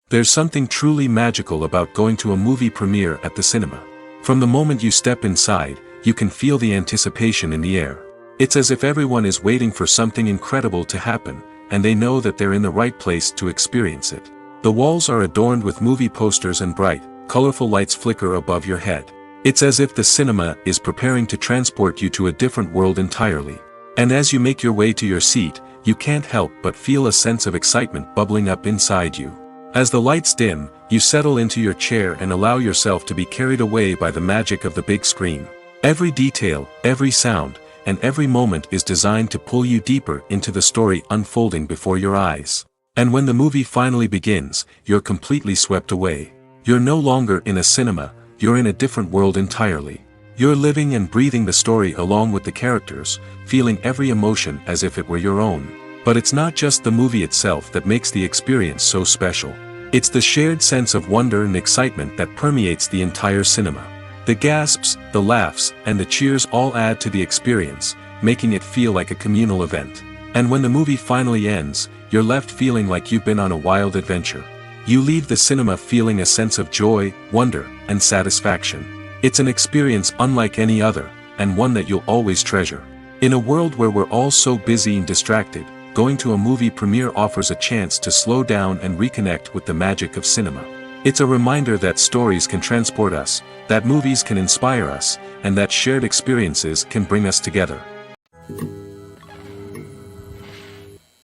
There's something truly magical about going to a movie premiere at the cinema. From the moment you step inside, you can feel the anticipation in the air. It's as if everyone is waiting for something incredible to happen, and they know that they're in the right place to experience it. The walls are adorned with movie posters and bright, colorful lights flicker above your head. It's as if the cinema is preparing to transport you to a different world entirely. And as you make your way to your seat, you can't help but feel a sense of excitement bubbling up inside you. As the lights dim, you settle into your chair and allow yourself to be carried away by the magic of the big screen. Every detail, every sound, and every moment is designed to pull you deeper into the story unfolding before your eyes. And when the movie finally begins, you're completely swept away. You're no longer in a cinema, you're in a different world entirely. You're living and breathing the story along with the characters, feeling every emotion as if it were your own. But it's not just the movie itself that makes the experience so special. It's the shared sense of wonder and excitement that permeates the entire cinema. The gasps, the laughs, and the cheers all add to the experience, making it feel like a communal event. And when the movie finally ends, you're left feeling like you've been on a wild adventure. You leave the cinema feeling a sense of joy, wonder, and satisfaction. It's an experience unlike any other, and one that you'll always treasure. In a world where we're all so busy and distracted, going to a movie premiere offers a chance to slow down and reconnect with the magic of cinema. It's a reminder that stories can transport us, that movies can inspire us, and that shared experiences can bring us together.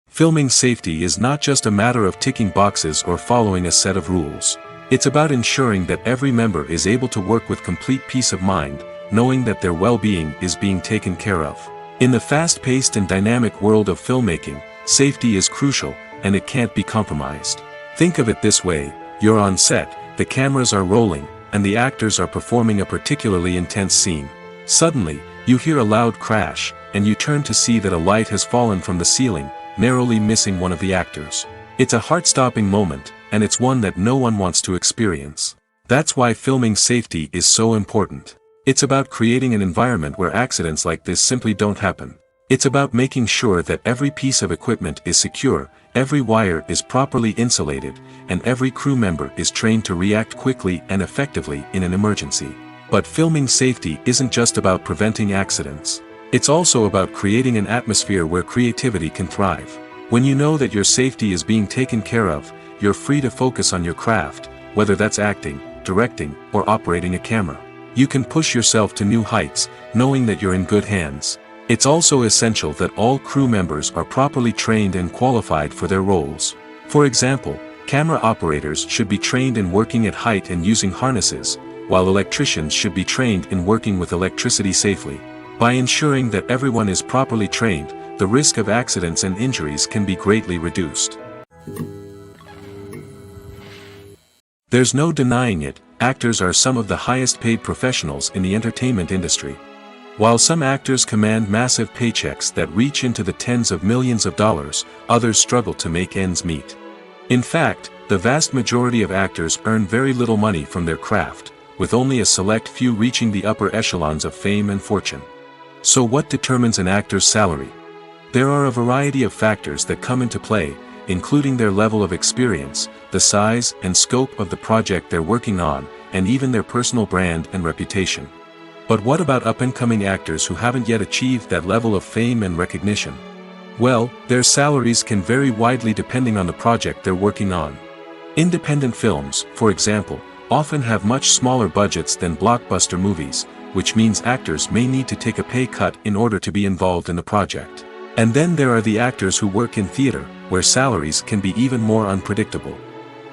Filming safety is not just a matter of ticking boxes or following a set of rules. It's about ensuring that every member is able to work with complete peace of mind, knowing that their well-being is being taken care of. In the fast-paced and dynamic world of filmmaking, safety is crucial, and it can't be compromised. Think of it this way: you're on set, the cameras are rolling, and the actors are performing a particularly intense scene. Suddenly, you hear a loud crash, and you turn to see that a light has fallen from the ceiling, narrowly missing one of the actors. It's a heart-stopping moment, and it's one that no one wants to experience. That's why filming safety is so important. It's about creating an environment where accidents like this simply don't happen. It's about making sure that every piece of equipment is secure, every wire is properly insulated, and every crew member is trained to react quickly and effectively in an emergency. But filming safety isn't just about preventing accidents. It's also about creating an atmosphere where creativity can thrive. When you know that your safety is being taken care of, you're free to focus on your craft, whether that's acting, directing, or operating a camera. You can push yourself to new heights, knowing that you're in good hands. It's also essential that all crew members are properly trained and qualified for their roles. For example, camera operators should be trained in working at height and using harnesses, while electricians should be trained in working with electricity safely. By ensuring that everyone is properly trained, the risk of accidents and injuries can be greatly reduced. There's no denying it, actors are some of the highest paid professionals in the entertainment industry. While some actors command massive paychecks that reach into the tens of millions of dollars, others struggle to make ends meet. In fact, the vast majority of actors earn very little money from their craft, with only a select few reaching the upper echelons of fame and fortune. So what determines an actor's salary? There are a variety of factors that come into play, including their level of experience, the size and scope of the project they're working on, and even their personal brand and reputation. But what about up-and-coming actors who haven't yet achieved that level of fame and recognition? Well, their salaries can vary widely depending on the project they're working on. Independent films, for example, often have much smaller budgets than blockbuster movies, which means actors may need to take a pay cut in order to be involved in the project. And then there are the actors who work in theater, where salaries can be even more unpredictable.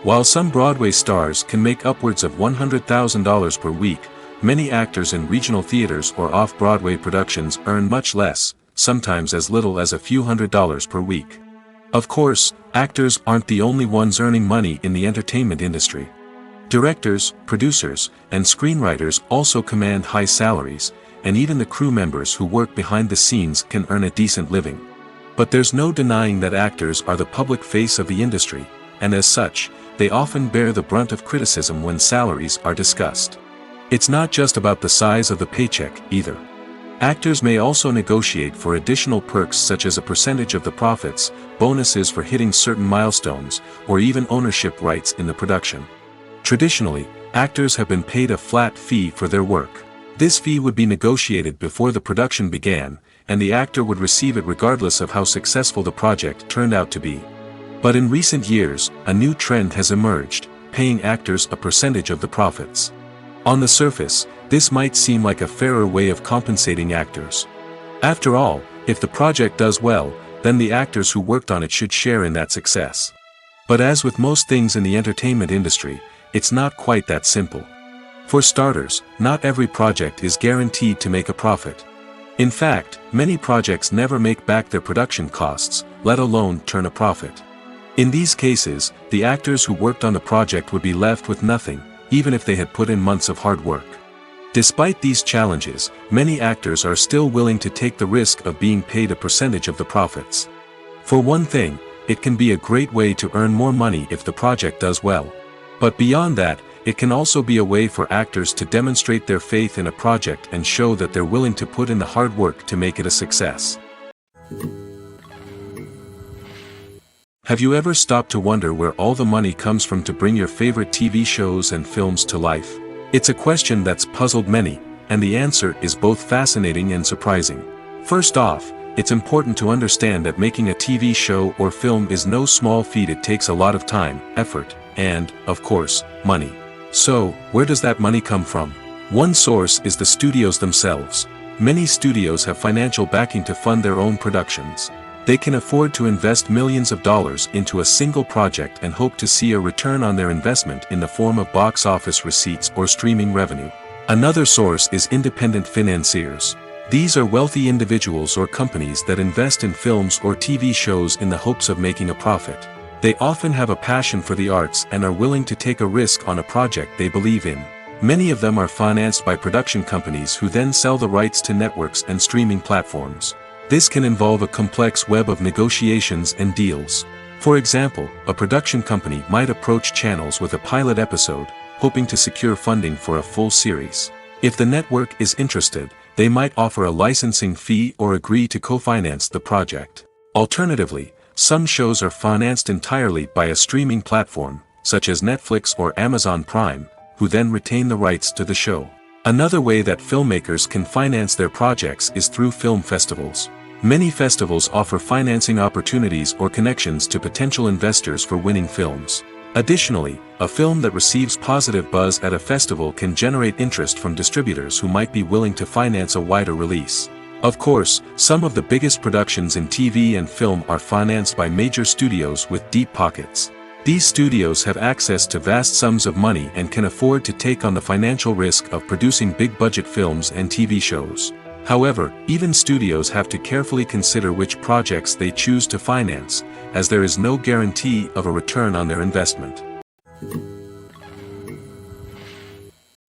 While some Broadway stars can make upwards of $100,000 per week, many actors in regional theaters or off-Broadway productions earn much less, sometimes as little as a few $100s per week. Of course, actors aren't the only ones earning money in the entertainment industry. Directors, producers, and screenwriters also command high salaries, and even the crew members who work behind the scenes can earn a decent living. But there's no denying that actors are the public face of the industry, and as such, they often bear the brunt of criticism when salaries are discussed. It's not just about the size of the paycheck, either. Actors may also negotiate for additional perks such as a percentage of the profits, bonuses for hitting certain milestones, or even ownership rights in the production. Traditionally, actors have been paid a flat fee for their work. This fee would be negotiated before the production began, and the actor would receive it regardless of how successful the project turned out to be. But in recent years, a new trend has emerged, paying actors a percentage of the profits. On the surface, this might seem like a fairer way of compensating actors. After all, if the project does well, then the actors who worked on it should share in that success. But as with most things in the entertainment industry, it's not quite that simple. For starters, not every project is guaranteed to make a profit. In fact, many projects never make back their production costs, let alone turn a profit. In these cases, the actors who worked on the project would be left with nothing, even if they had put in months of hard work. Despite these challenges, many actors are still willing to take the risk of being paid a percentage of the profits. For one thing, it can be a great way to earn more money if the project does well. But beyond that, it can also be a way for actors to demonstrate their faith in a project and show that they're willing to put in the hard work to make it a success. Have you ever stopped to wonder where all the money comes from to bring your favorite TV shows and films to life? It's a question that's puzzled many, and the answer is both fascinating and surprising. First off, it's important to understand that making a TV show or film is no small feat. It takes a lot of time, effort, and, of course, money. So, where does that money come from? One source is the studios themselves. Many studios have financial backing to fund their own productions. They can afford to invest millions of dollars into a single project and hope to see a return on their investment in the form of box office receipts or streaming revenue. Another source is independent financiers. These are wealthy individuals or companies that invest in films or TV shows in the hopes of making a profit. They often have a passion for the arts and are willing to take a risk on a project they believe in. Many of them are financed by production companies who then sell the rights to networks and streaming platforms. This can involve a complex web of negotiations and deals. For example, a production company might approach channels with a pilot episode, hoping to secure funding for a full series. If the network is interested, they might offer a licensing fee or agree to co-finance the project. Alternatively, some shows are financed entirely by a streaming platform, such as Netflix or Amazon Prime, who then retain the rights to the show. Another way that filmmakers can finance their projects is through film festivals. Many festivals offer financing opportunities or connections to potential investors for winning films. Additionally, a film that receives positive buzz at a festival can generate interest from distributors who might be willing to finance a wider release. Of course, some of the biggest productions in TV and film are financed by major studios with deep pockets. These studios have access to vast sums of money and can afford to take on the financial risk of producing big-budget films and TV shows. However, even studios have to carefully consider which projects they choose to finance, as there is no guarantee of a return on their investment.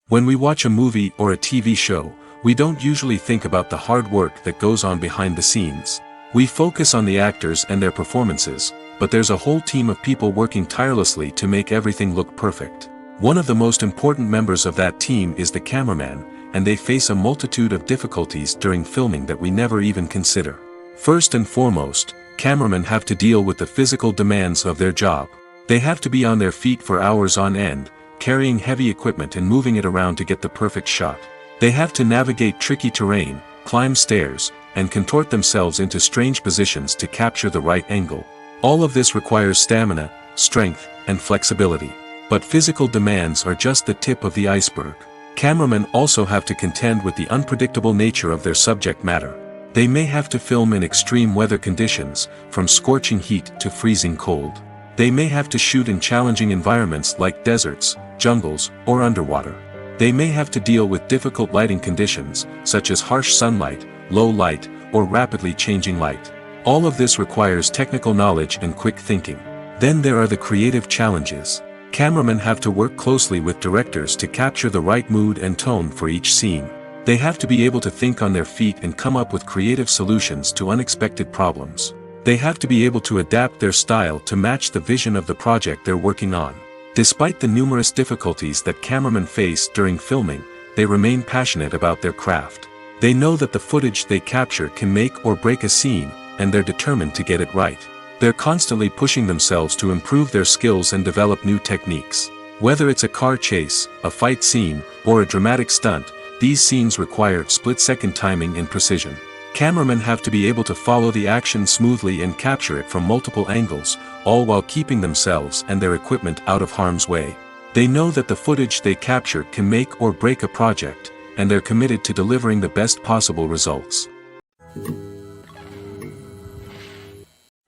When we watch a movie or a TV show, we don't usually think about the hard work that goes on behind the scenes. We focus on the actors and their performances, but there's a whole team of people working tirelessly to make everything look perfect. One of the most important members of that team is the cameraman, and they face a multitude of difficulties during filming that we never even consider. First and foremost, cameramen have to deal with the physical demands of their job. They have to be on their feet for hours on end, carrying heavy equipment and moving it around to get the perfect shot. They have to navigate tricky terrain, climb stairs, and contort themselves into strange positions to capture the right angle. All of this requires stamina, strength, and flexibility. But physical demands are just the tip of the iceberg. Cameramen also have to contend with the unpredictable nature of their subject matter. They may have to film in extreme weather conditions, from scorching heat to freezing cold. They may have to shoot in challenging environments like deserts, jungles, or underwater. They may have to deal with difficult lighting conditions, such as harsh sunlight, low light, or rapidly changing light. All of this requires technical knowledge and quick thinking. Then there are the creative challenges. Cameramen have to work closely with directors to capture the right mood and tone for each scene. They have to be able to think on their feet and come up with creative solutions to unexpected problems. They have to be able to adapt their style to match the vision of the project they're working on. Despite the numerous difficulties that cameramen face during filming, they remain passionate about their craft. They know that the footage they capture can make or break a scene, and they're determined to get it right. They're constantly pushing themselves to improve their skills and develop new techniques. Whether it's a car chase, a fight scene, or a dramatic stunt, these scenes require split-second timing and precision. Cameramen have to be able to follow the action smoothly and capture it from multiple angles, all while keeping themselves and their equipment out of harm's way. They know that the footage they capture can make or break a project, and they're committed to delivering the best possible results.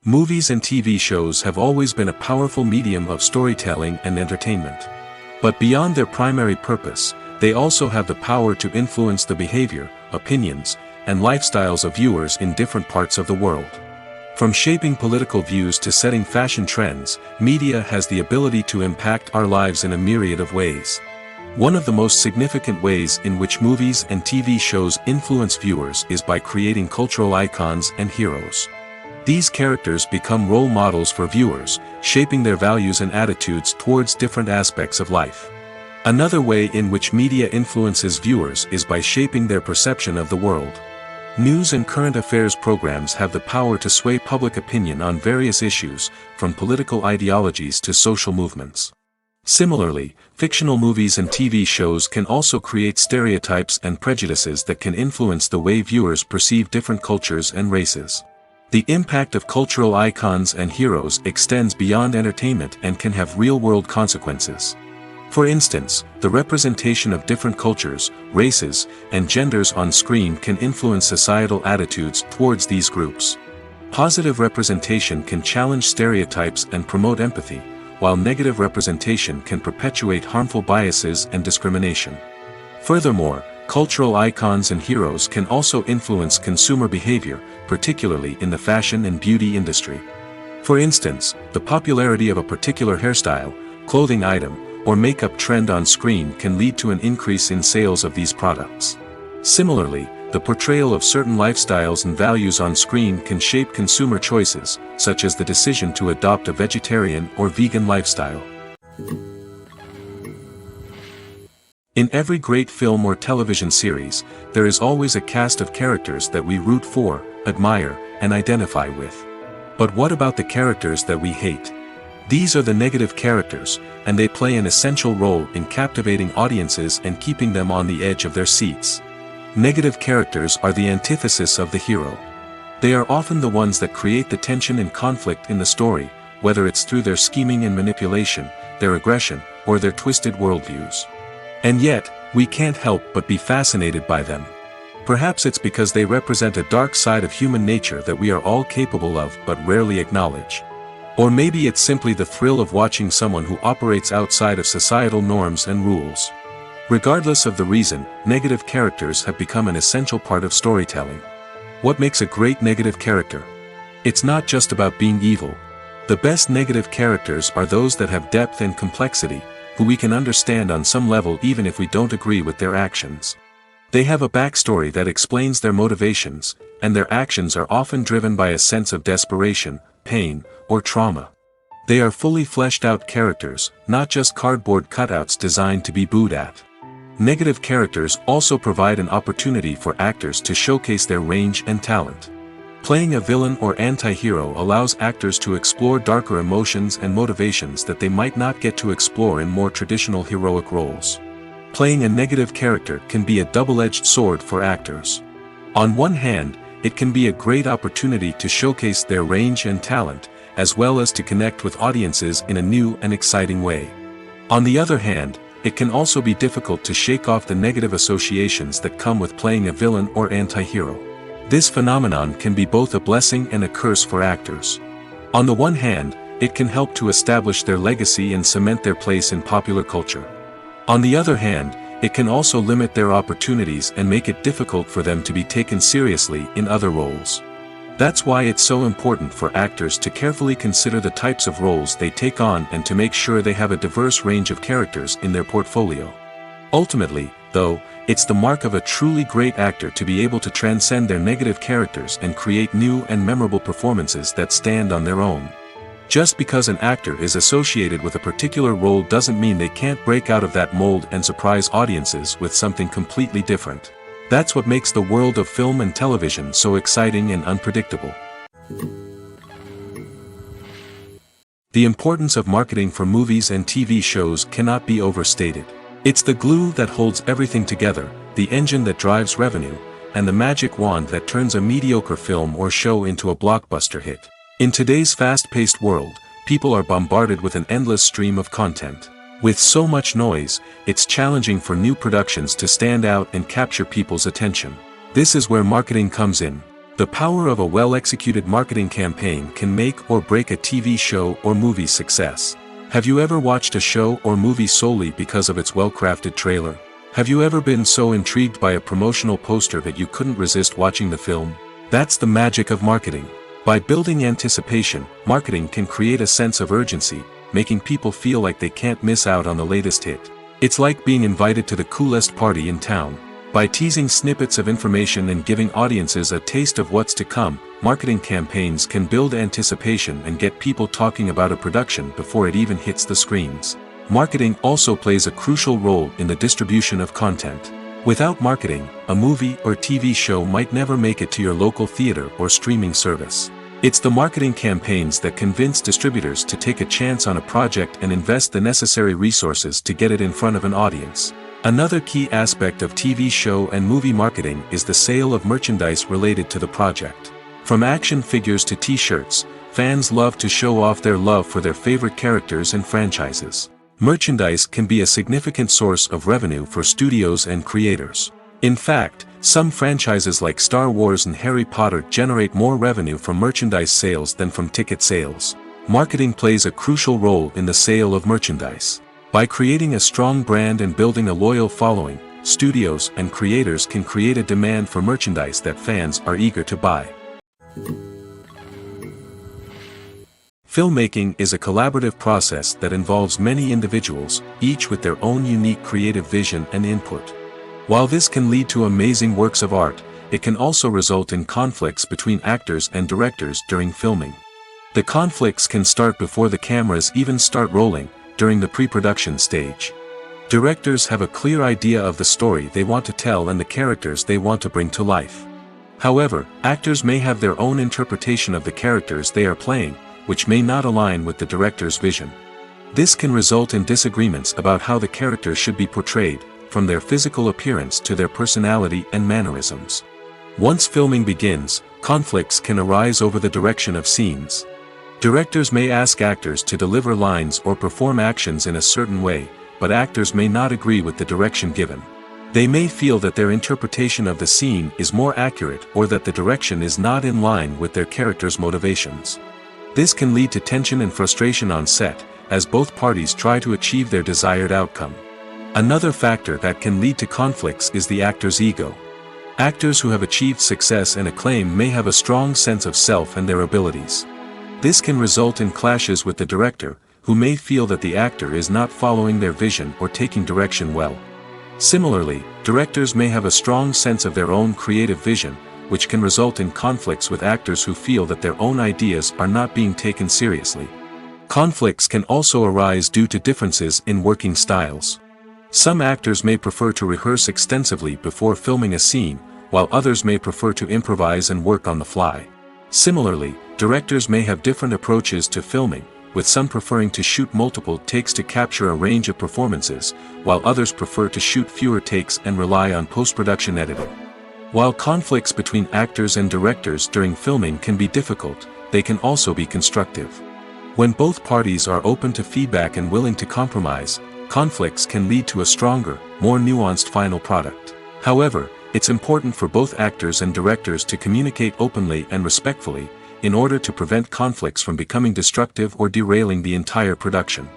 Movies and TV shows have always been a powerful medium of storytelling and entertainment. But beyond their primary purpose, they also have the power to influence the behavior, opinions, and lifestyles of viewers in different parts of the world. From shaping political views to setting fashion trends, media has the ability to impact our lives in a myriad of ways. One of the most significant ways in which movies and TV shows influence viewers is by creating cultural icons and heroes. These characters become role models for viewers, shaping their values and attitudes towards different aspects of life. Another way in which media influences viewers is by shaping their perception of the world. News and current affairs programs have the power to sway public opinion on various issues, from political ideologies to social movements. Similarly, fictional movies and TV shows can also create stereotypes and prejudices that can influence the way viewers perceive different cultures and races. The impact of cultural icons and heroes extends beyond entertainment and can have real-world consequences. For instance, the representation of different cultures, races, and genders on screen can influence societal attitudes towards these groups. Positive representation can challenge stereotypes and promote empathy, while negative representation can perpetuate harmful biases and discrimination. Furthermore, cultural icons and heroes can also influence consumer behavior, particularly in the fashion and beauty industry. For instance, the popularity of a particular hairstyle, clothing item, or makeup trend on screen can lead to an increase in sales of these products. Similarly, the portrayal of certain lifestyles and values on screen can shape consumer choices, such as the decision to adopt a vegetarian or vegan lifestyle. In every great film or television series, there is always a cast of characters that we root for, admire, and identify with. But what about the characters that we hate? These are the negative characters, and they play an essential role in captivating audiences and keeping them on the edge of their seats. Negative characters are the antithesis of the hero. They are often the ones that create the tension and conflict in the story, whether it's through their scheming and manipulation, their aggression, or their twisted worldviews. And yet, we can't help but be fascinated by them. Perhaps it's because they represent a dark side of human nature that we are all capable of but rarely acknowledge. Or maybe it's simply the thrill of watching someone who operates outside of societal norms and rules. Regardless of the reason, negative characters have become an essential part of storytelling. What makes a great negative character? It's not just about being evil. The best negative characters are those that have depth and complexity, who we can understand on some level even if we don't agree with their actions. They have a backstory that explains their motivations, and their actions are often driven by a sense of desperation, pain, or trauma. They are fully fleshed out characters, not just cardboard cutouts designed to be booed at. Negative characters also provide an opportunity for actors to showcase their range and talent. Playing a villain or anti-hero allows actors to explore darker emotions and motivations that they might not get to explore in more traditional heroic roles. Playing a negative character can be a double-edged sword for actors. On one hand, it can be a great opportunity to showcase their range and talent, as well as to connect with audiences in a new and exciting way. On the other hand, it can also be difficult to shake off the negative associations that come with playing a villain or anti-hero. This phenomenon can be both a blessing and a curse for actors. On the one hand, it can help to establish their legacy and cement their place in popular culture. On the other hand, it can also limit their opportunities and make it difficult for them to be taken seriously in other roles. That's why it's so important for actors to carefully consider the types of roles they take on and to make sure they have a diverse range of characters in their portfolio. Ultimately, though, it's the mark of a truly great actor to be able to transcend their negative characters and create new and memorable performances that stand on their own. Just because an actor is associated with a particular role doesn't mean they can't break out of that mold and surprise audiences with something completely different. That's what makes the world of film and television so exciting and unpredictable. The importance of marketing for movies and TV shows cannot be overstated. It's the glue that holds everything together, the engine that drives revenue, and the magic wand that turns a mediocre film or show into a blockbuster hit. In today's fast-paced world, people are bombarded with an endless stream of content. With so much noise, it's challenging for new productions to stand out and capture people's attention. This is where marketing comes in. The power of a well-executed marketing campaign can make or break a TV show or movie's success. Have you ever watched a show or movie solely because of its well-crafted trailer? Have you ever been so intrigued by a promotional poster that you couldn't resist watching the film? That's the magic of marketing. By building anticipation, marketing can create a sense of urgency, making people feel like they can't miss out on the latest hit. It's like being invited to the coolest party in town. By teasing snippets of information and giving audiences a taste of what's to come, marketing campaigns can build anticipation and get people talking about a production before it even hits the screens. Marketing also plays a crucial role in the distribution of content. Without marketing, a movie or TV show might never make it to your local theater or streaming service. It's the marketing campaigns that convince distributors to take a chance on a project and invest the necessary resources to get it in front of an audience. Another key aspect of TV show and movie marketing is the sale of merchandise related to the project. From action figures to t-shirts, fans love to show off their love for their favorite characters and franchises. Merchandise can be a significant source of revenue for studios and creators. In fact, some franchises like Star Wars and Harry Potter generate more revenue from merchandise sales than from ticket sales. Marketing plays a crucial role in the sale of merchandise. By creating a strong brand and building a loyal following, studios and creators can create a demand for merchandise that fans are eager to buy. Filmmaking is a collaborative process that involves many individuals, each with their own unique creative vision and input. While this can lead to amazing works of art, it can also result in conflicts between actors and directors during filming. The conflicts can start before the cameras even start rolling, during the pre-production stage. Directors have a clear idea of the story they want to tell and the characters they want to bring to life. However, actors may have their own interpretation of the characters they are playing, which may not align with the director's vision. This can result in disagreements about how the characters should be portrayed, from their physical appearance to their personality and mannerisms. Once filming begins, conflicts can arise over the direction of scenes. Directors may ask actors to deliver lines or perform actions in a certain way, but actors may not agree with the direction given. They may feel that their interpretation of the scene is more accurate or that the direction is not in line with their character's motivations. This can lead to tension and frustration on set, as both parties try to achieve their desired outcome. Another factor that can lead to conflicts is the actor's ego. Actors who have achieved success and acclaim may have a strong sense of self and their abilities. This can result in clashes with the director, who may feel that the actor is not following their vision or taking direction well. Similarly, directors may have a strong sense of their own creative vision, which can result in conflicts with actors who feel that their own ideas are not being taken seriously. Conflicts can also arise due to differences in working styles. Some actors may prefer to rehearse extensively before filming a scene, while others may prefer to improvise and work on the fly. Similarly, directors may have different approaches to filming, with some preferring to shoot multiple takes to capture a range of performances, while others prefer to shoot fewer takes and rely on post-production editing. While conflicts between actors and directors during filming can be difficult, they can also be constructive. When both parties are open to feedback and willing to compromise, conflicts can lead to a stronger, more nuanced final product. However, it's important for both actors and directors to communicate openly and respectfully, in order to prevent conflicts from becoming destructive or derailing the entire production.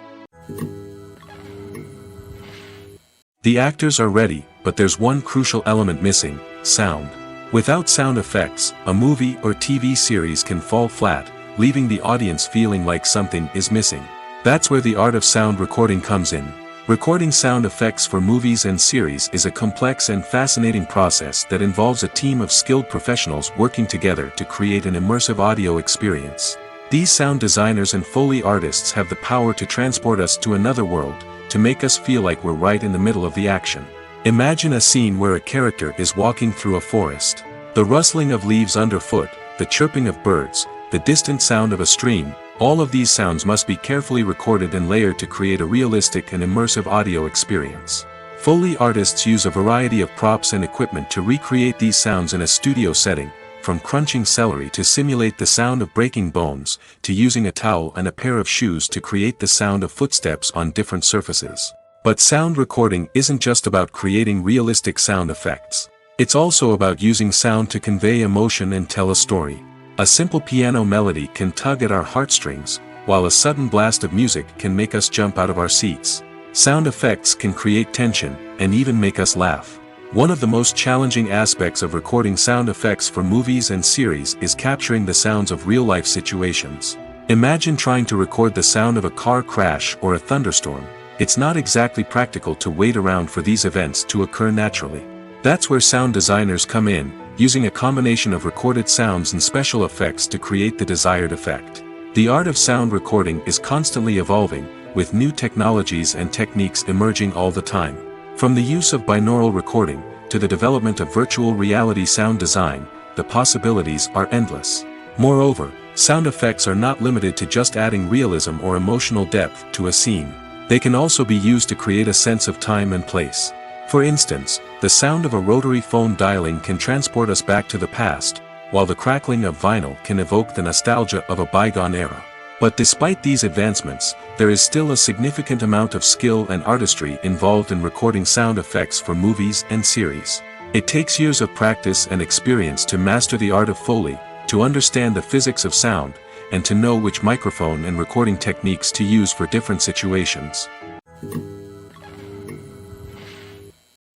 The actors are ready, but there's one crucial element missing: sound. Without sound effects, a movie or TV series can fall flat, leaving the audience feeling like something is missing. That's where the art of sound recording comes in. Recording sound effects for movies and series is a complex and fascinating process that involves a team of skilled professionals working together to create an immersive audio experience. These sound designers and Foley artists have the power to transport us to another world, to make us feel like we're right in the middle of the action. Imagine a scene where a character is walking through a forest. The rustling of leaves underfoot, the chirping of birds, the distant sound of a stream, all of these sounds must be carefully recorded and layered to create a realistic and immersive audio experience. Foley artists use a variety of props and equipment to recreate these sounds in a studio setting, from crunching celery to simulate the sound of breaking bones, to using a towel and a pair of shoes to create the sound of footsteps on different surfaces. But sound recording isn't just about creating realistic sound effects. It's also about using sound to convey emotion and tell a story. A simple piano melody can tug at our heartstrings, while a sudden blast of music can make us jump out of our seats. Sound effects can create tension, and even make us laugh. One of the most challenging aspects of recording sound effects for movies and series is capturing the sounds of real-life situations. Imagine trying to record the sound of a car crash or a thunderstorm. It's not exactly practical to wait around for these events to occur naturally. That's where sound designers come in, using a combination of recorded sounds and special effects to create the desired effect. The art of sound recording is constantly evolving, with new technologies and techniques emerging all the time. From the use of binaural recording, to the development of virtual reality sound design, the possibilities are endless. Moreover, sound effects are not limited to just adding realism or emotional depth to a scene. They can also be used to create a sense of time and place. For instance, the sound of a rotary phone dialing can transport us back to the past, while the crackling of vinyl can evoke the nostalgia of a bygone era. But despite these advancements, there is still a significant amount of skill and artistry involved in recording sound effects for movies and series. It takes years of practice and experience to master the art of Foley, to understand the physics of sound, and to know which microphone and recording techniques to use for different situations.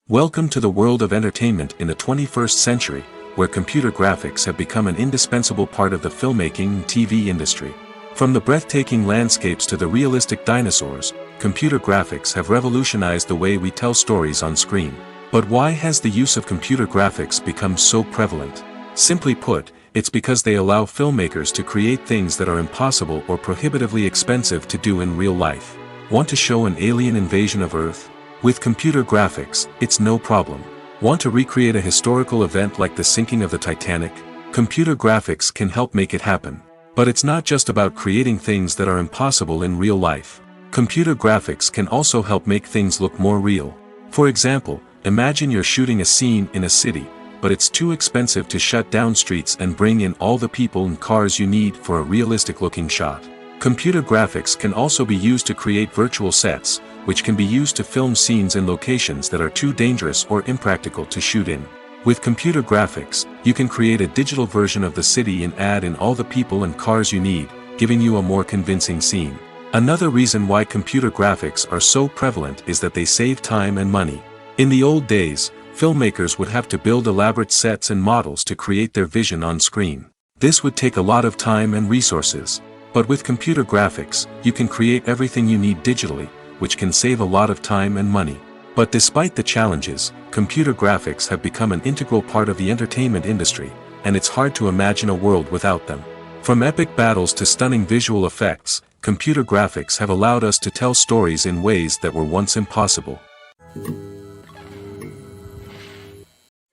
Welcome to the world of entertainment in the 21st century, where computer graphics have become an indispensable part of the filmmaking and TV industry. From the breathtaking landscapes to the realistic dinosaurs, computer graphics have revolutionized the way we tell stories on screen. But why has the use of computer graphics become so prevalent? Simply put, it's because they allow filmmakers to create things that are impossible or prohibitively expensive to do in real life. Want to show an alien invasion of Earth? With computer graphics, it's no problem. Want to recreate a historical event like the sinking of the Titanic? Computer graphics can help make it happen. But it's not just about creating things that are impossible in real life. Computer graphics can also help make things look more real. For example, imagine you're shooting a scene in a city, but it's too expensive to shut down streets and bring in all the people and cars you need for a realistic-looking shot. Computer graphics can also be used to create virtual sets, which can be used to film scenes in locations that are too dangerous or impractical to shoot in. With computer graphics, you can create a digital version of the city and add in all the people and cars you need, giving you a more convincing scene. Another reason why computer graphics are so prevalent is that they save time and money. In the old days, filmmakers would have to build elaborate sets and models to create their vision on screen. This would take a lot of time and resources. But with computer graphics, you can create everything you need digitally, which can save a lot of time and money. But despite the challenges, computer graphics have become an integral part of the entertainment industry, and it's hard to imagine a world without them. From epic battles to stunning visual effects, computer graphics have allowed us to tell stories in ways that were once impossible.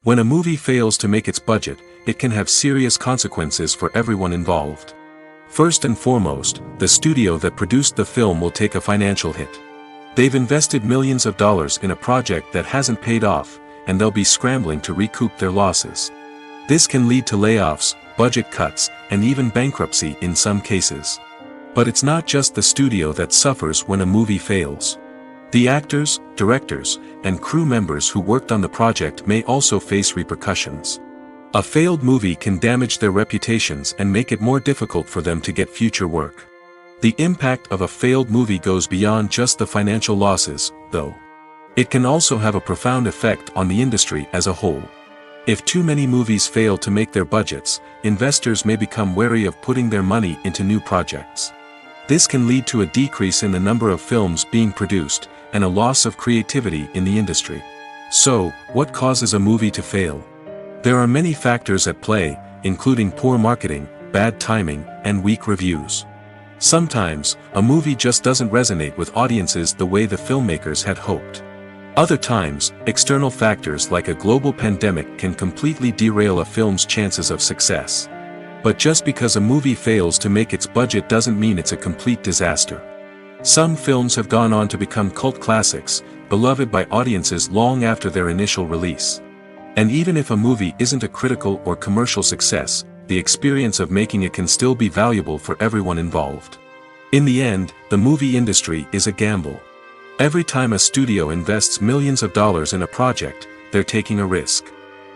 When a movie fails to make its budget, it can have serious consequences for everyone involved. First and foremost, the studio that produced the film will take a financial hit. They've invested millions of dollars in a project that hasn't paid off, and they'll be scrambling to recoup their losses. This can lead to layoffs, budget cuts, and even bankruptcy in some cases. But it's not just the studio that suffers when a movie fails. The actors, directors, and crew members who worked on the project may also face repercussions. A failed movie can damage their reputations and make it more difficult for them to get future work. The impact of a failed movie goes beyond just the financial losses, though. It can also have a profound effect on the industry as a whole. If too many movies fail to make their budgets, investors may become wary of putting their money into new projects. This can lead to a decrease in the number of films being produced, and a loss of creativity in the industry. So, what causes a movie to fail? There are many factors at play, including poor marketing, bad timing, and weak reviews. Sometimes, a movie just doesn't resonate with audiences the way the filmmakers had hoped. Other times, external factors like a global pandemic can completely derail a film's chances of success. But just because a movie fails to make its budget doesn't mean it's a complete disaster. Some films have gone on to become cult classics, beloved by audiences long after their initial release. And even if a movie isn't a critical or commercial success, the experience of making it can still be valuable for everyone involved. In the end, the movie industry is a gamble. Every time a studio invests millions of dollars in a project, they're taking a risk.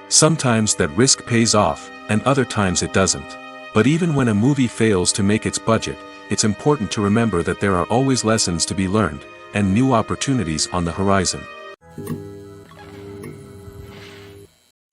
Sometimes that risk pays off, and other times it doesn't. But even when a movie fails to make its budget, it's important to remember that there are always lessons to be learned, and new opportunities on the horizon.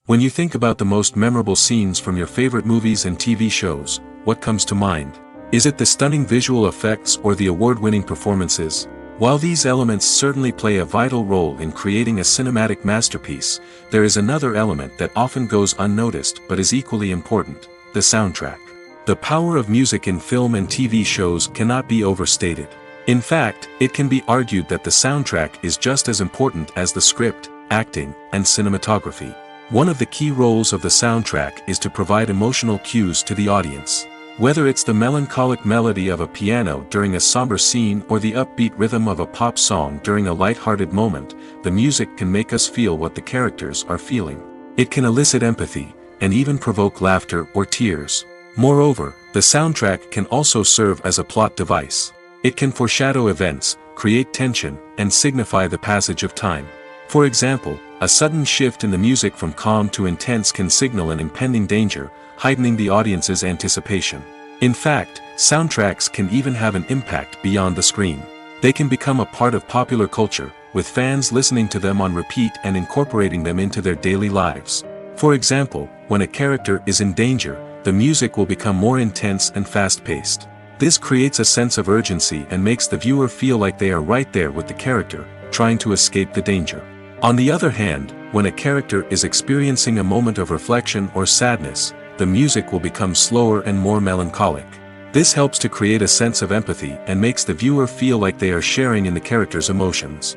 When you think about the most memorable scenes from your favorite movies and TV shows, what comes to mind? Is it the stunning visual effects or the award-winning performances? While these elements certainly play a vital role in creating a cinematic masterpiece, there is another element that often goes unnoticed but is equally important: the soundtrack. The power of music in film and TV shows cannot be overstated. In fact, it can be argued that the soundtrack is just as important as the script, acting, and cinematography. One of the key roles of the soundtrack is to provide emotional cues to the audience. Whether it's the melancholic melody of a piano during a somber scene or the upbeat rhythm of a pop song during a light-hearted moment, the music can make us feel what the characters are feeling. It can elicit empathy, and even provoke laughter or tears. Moreover, the soundtrack can also serve as a plot device. It can foreshadow events, create tension, and signify the passage of time. For example, a sudden shift in the music from calm to intense can signal an impending danger, heightening the audience's anticipation. In fact, soundtracks can even have an impact beyond the screen. They can become a part of popular culture, with fans listening to them on repeat and incorporating them into their daily lives. For example, when a character is in danger, the music will become more intense and fast-paced. This creates a sense of urgency and makes the viewer feel like they are right there with the character, trying to escape the danger. On the other hand, when a character is experiencing a moment of reflection or sadness, the music will become slower and more melancholic. This helps to create a sense of empathy and makes the viewer feel like they are sharing in the character's emotions.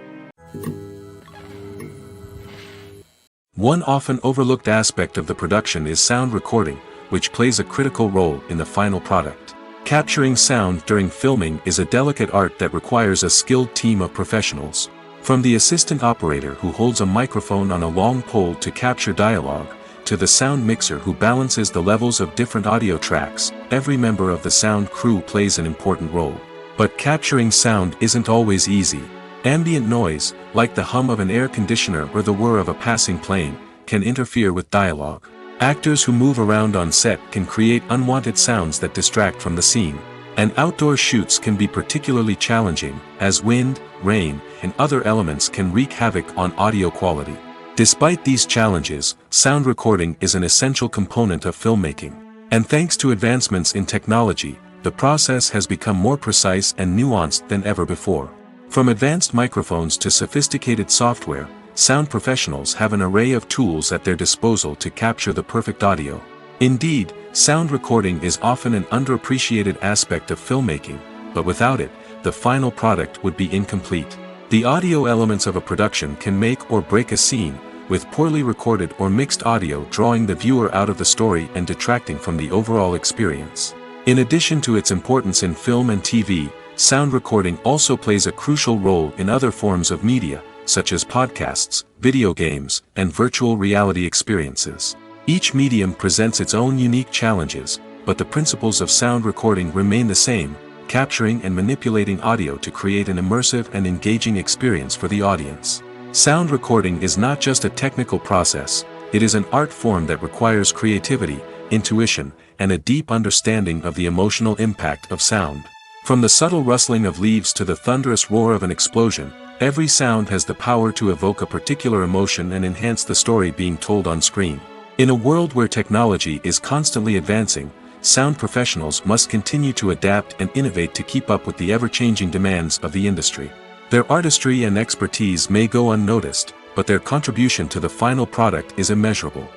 One often overlooked aspect of the production is sound recording, which plays a critical role in the final product. Capturing sound during filming is a delicate art that requires a skilled team of professionals. From the assistant operator who holds a microphone on a long pole to capture dialogue, to the sound mixer who balances the levels of different audio tracks, every member of the sound crew plays an important role. But capturing sound isn't always easy. Ambient noise, like the hum of an air conditioner or the whir of a passing plane, can interfere with dialogue. Actors who move around on set can create unwanted sounds that distract from the scene. And outdoor shoots can be particularly challenging, as wind, rain, and other elements can wreak havoc on audio quality. Despite these challenges, sound recording is an essential component of filmmaking. And thanks to advancements in technology, the process has become more precise and nuanced than ever before. From advanced microphones to sophisticated software, sound professionals have an array of tools at their disposal to capture the perfect audio. Indeed, sound recording is often an underappreciated aspect of filmmaking, but without it, the final product would be incomplete. The audio elements of a production can make or break a scene, with poorly recorded or mixed audio drawing the viewer out of the story and detracting from the overall experience. In addition to its importance in film and TV, sound recording also plays a crucial role in other forms of media, such as podcasts, video games, and virtual reality experiences. Each medium presents its own unique challenges, but the principles of sound recording remain the same: capturing and manipulating audio to create an immersive and engaging experience for the audience. Sound recording is not just a technical process, it is an art form that requires creativity, intuition, and a deep understanding of the emotional impact of sound. From the subtle rustling of leaves to the thunderous roar of an explosion, every sound has the power to evoke a particular emotion and enhance the story being told on screen. In a world where technology is constantly advancing, sound professionals must continue to adapt and innovate to keep up with the ever-changing demands of the industry. Their artistry and expertise may go unnoticed, but their contribution to the final product is immeasurable.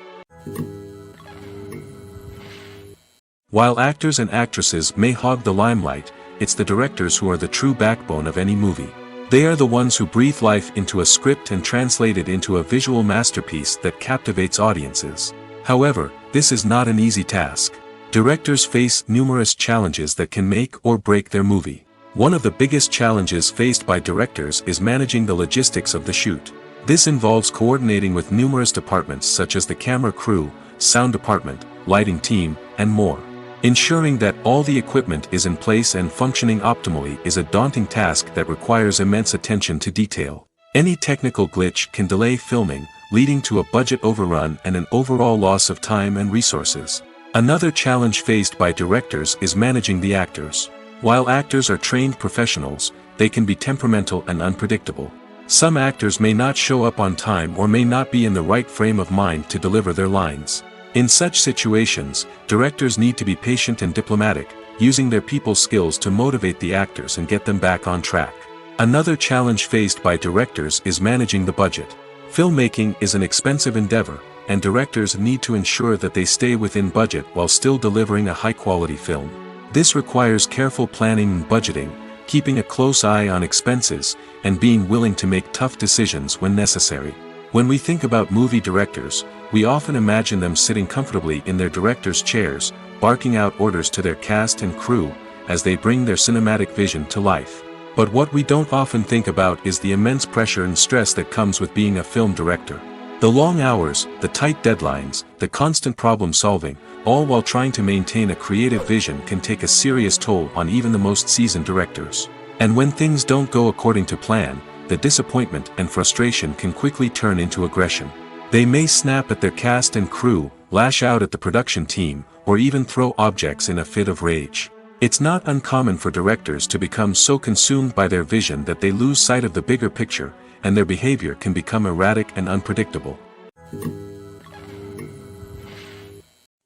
While actors and actresses may hog the limelight, it's the directors who are the true backbone of any movie. They are the ones who breathe life into a script and translate it into a visual masterpiece that captivates audiences. However, this is not an easy task. Directors face numerous challenges that can make or break their movie. One of the biggest challenges faced by directors is managing the logistics of the shoot. This involves coordinating with numerous departments such as the camera crew, sound department, lighting team, and more. Ensuring that all the equipment is in place and functioning optimally is a daunting task that requires immense attention to detail. Any technical glitch can delay filming, leading to a budget overrun and an overall loss of time and resources. Another challenge faced by directors is managing the actors. While actors are trained professionals, they can be temperamental and unpredictable. Some actors may not show up on time or may not be in the right frame of mind to deliver their lines. In such situations, directors need to be patient and diplomatic, using their people skills to motivate the actors and get them back on track. Another challenge faced by directors is managing the budget. Filmmaking is an expensive endeavor, and directors need to ensure that they stay within budget while still delivering a high-quality film. This requires careful planning and budgeting, keeping a close eye on expenses, and being willing to make tough decisions when necessary. When we think about movie directors, we often imagine them sitting comfortably in their director's chairs, barking out orders to their cast and crew, as they bring their cinematic vision to life. But what we don't often think about is the immense pressure and stress that comes with being a film director. The long hours, the tight deadlines, the constant problem solving, all while trying to maintain a creative vision can take a serious toll on even the most seasoned directors. And when things don't go according to plan, the disappointment and frustration can quickly turn into aggression. They may snap at their cast and crew, lash out at the production team, or even throw objects in a fit of rage. It's not uncommon for directors to become so consumed by their vision that they lose sight of the bigger picture, and their behavior can become erratic and unpredictable.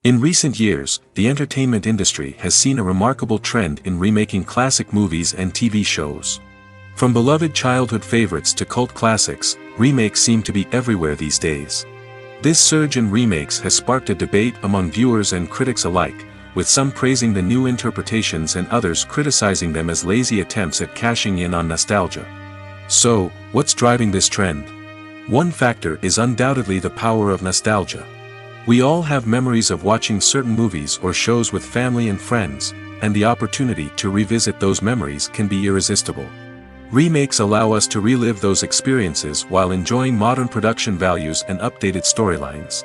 In recent years, the entertainment industry has seen a remarkable trend in remaking classic movies and TV shows. From beloved childhood favorites to cult classics, remakes seem to be everywhere these days. This surge in remakes has sparked a debate among viewers and critics alike, with some praising the new interpretations and others criticizing them as lazy attempts at cashing in on nostalgia. So, what's driving this trend? One factor is undoubtedly the power of nostalgia. We all have memories of watching certain movies or shows with family and friends, and the opportunity to revisit those memories can be irresistible. Remakes allow us to relive those experiences while enjoying modern production values and updated storylines.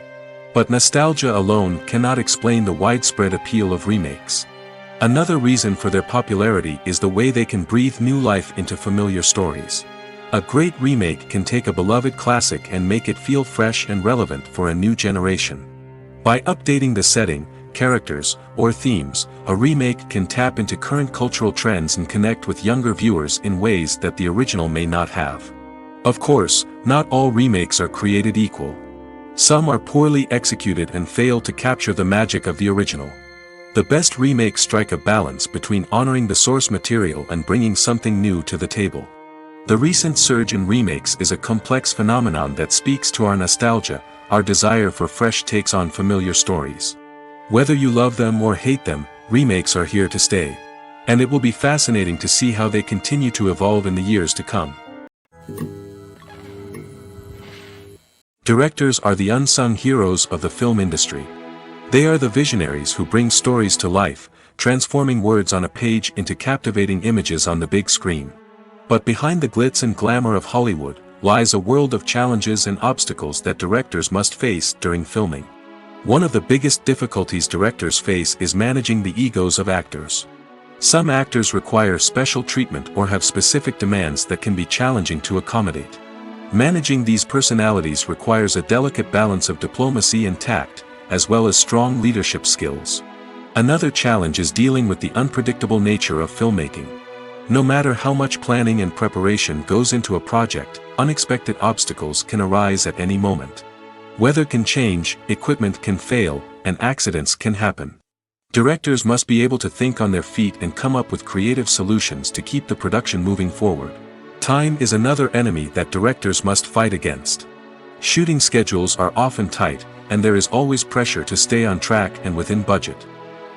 But nostalgia alone cannot explain the widespread appeal of remakes. Another reason for their popularity is the way they can breathe new life into familiar stories. A great remake can take a beloved classic and make it feel fresh and relevant for a new generation. By updating the setting, characters, or themes, a remake can tap into current cultural trends and connect with younger viewers in ways that the original may not have. Of course, not all remakes are created equal. Some are poorly executed and fail to capture the magic of the original. The best remakes strike a balance between honoring the source material and bringing something new to the table. The recent surge in remakes is a complex phenomenon that speaks to our nostalgia, our desire for fresh takes on familiar stories. Whether you love them or hate them, remakes are here to stay. And it will be fascinating to see how they continue to evolve in the years to come. Directors are the unsung heroes of the film industry. They are the visionaries who bring stories to life, transforming words on a page into captivating images on the big screen. But behind the glitz and glamour of Hollywood, lies a world of challenges and obstacles that directors must face during filming. One of the biggest difficulties directors face is managing the egos of actors. Some actors require special treatment or have specific demands that can be challenging to accommodate. Managing these personalities requires a delicate balance of diplomacy and tact, as well as strong leadership skills. Another challenge is dealing with the unpredictable nature of filmmaking. No matter how much planning and preparation goes into a project, unexpected obstacles can arise at any moment. Weather can change, equipment can fail, and accidents can happen. Directors must be able to think on their feet and come up with creative solutions to keep the production moving forward. Time is another enemy that directors must fight against. Shooting schedules are often tight, and there is always pressure to stay on track and within budget.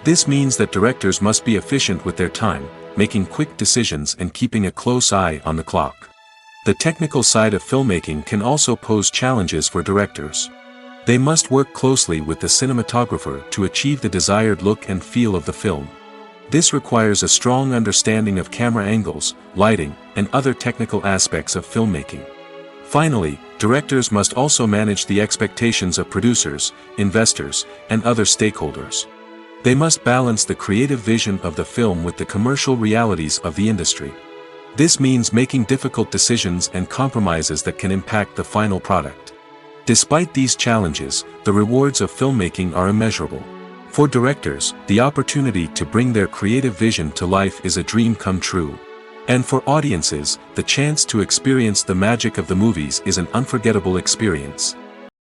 This means that directors must be efficient with their time, making quick decisions and keeping a close eye on the clock. The technical side of filmmaking can also pose challenges for directors. They must work closely with the cinematographer to achieve the desired look and feel of the film. This requires a strong understanding of camera angles, lighting, and other technical aspects of filmmaking. Finally, directors must also manage the expectations of producers, investors, and other stakeholders. They must balance the creative vision of the film with the commercial realities of the industry. This means making difficult decisions and compromises that can impact the final product. Despite these challenges, the rewards of filmmaking are immeasurable. For directors, the opportunity to bring their creative vision to life is a dream come true. And for audiences, the chance to experience the magic of the movies is an unforgettable experience.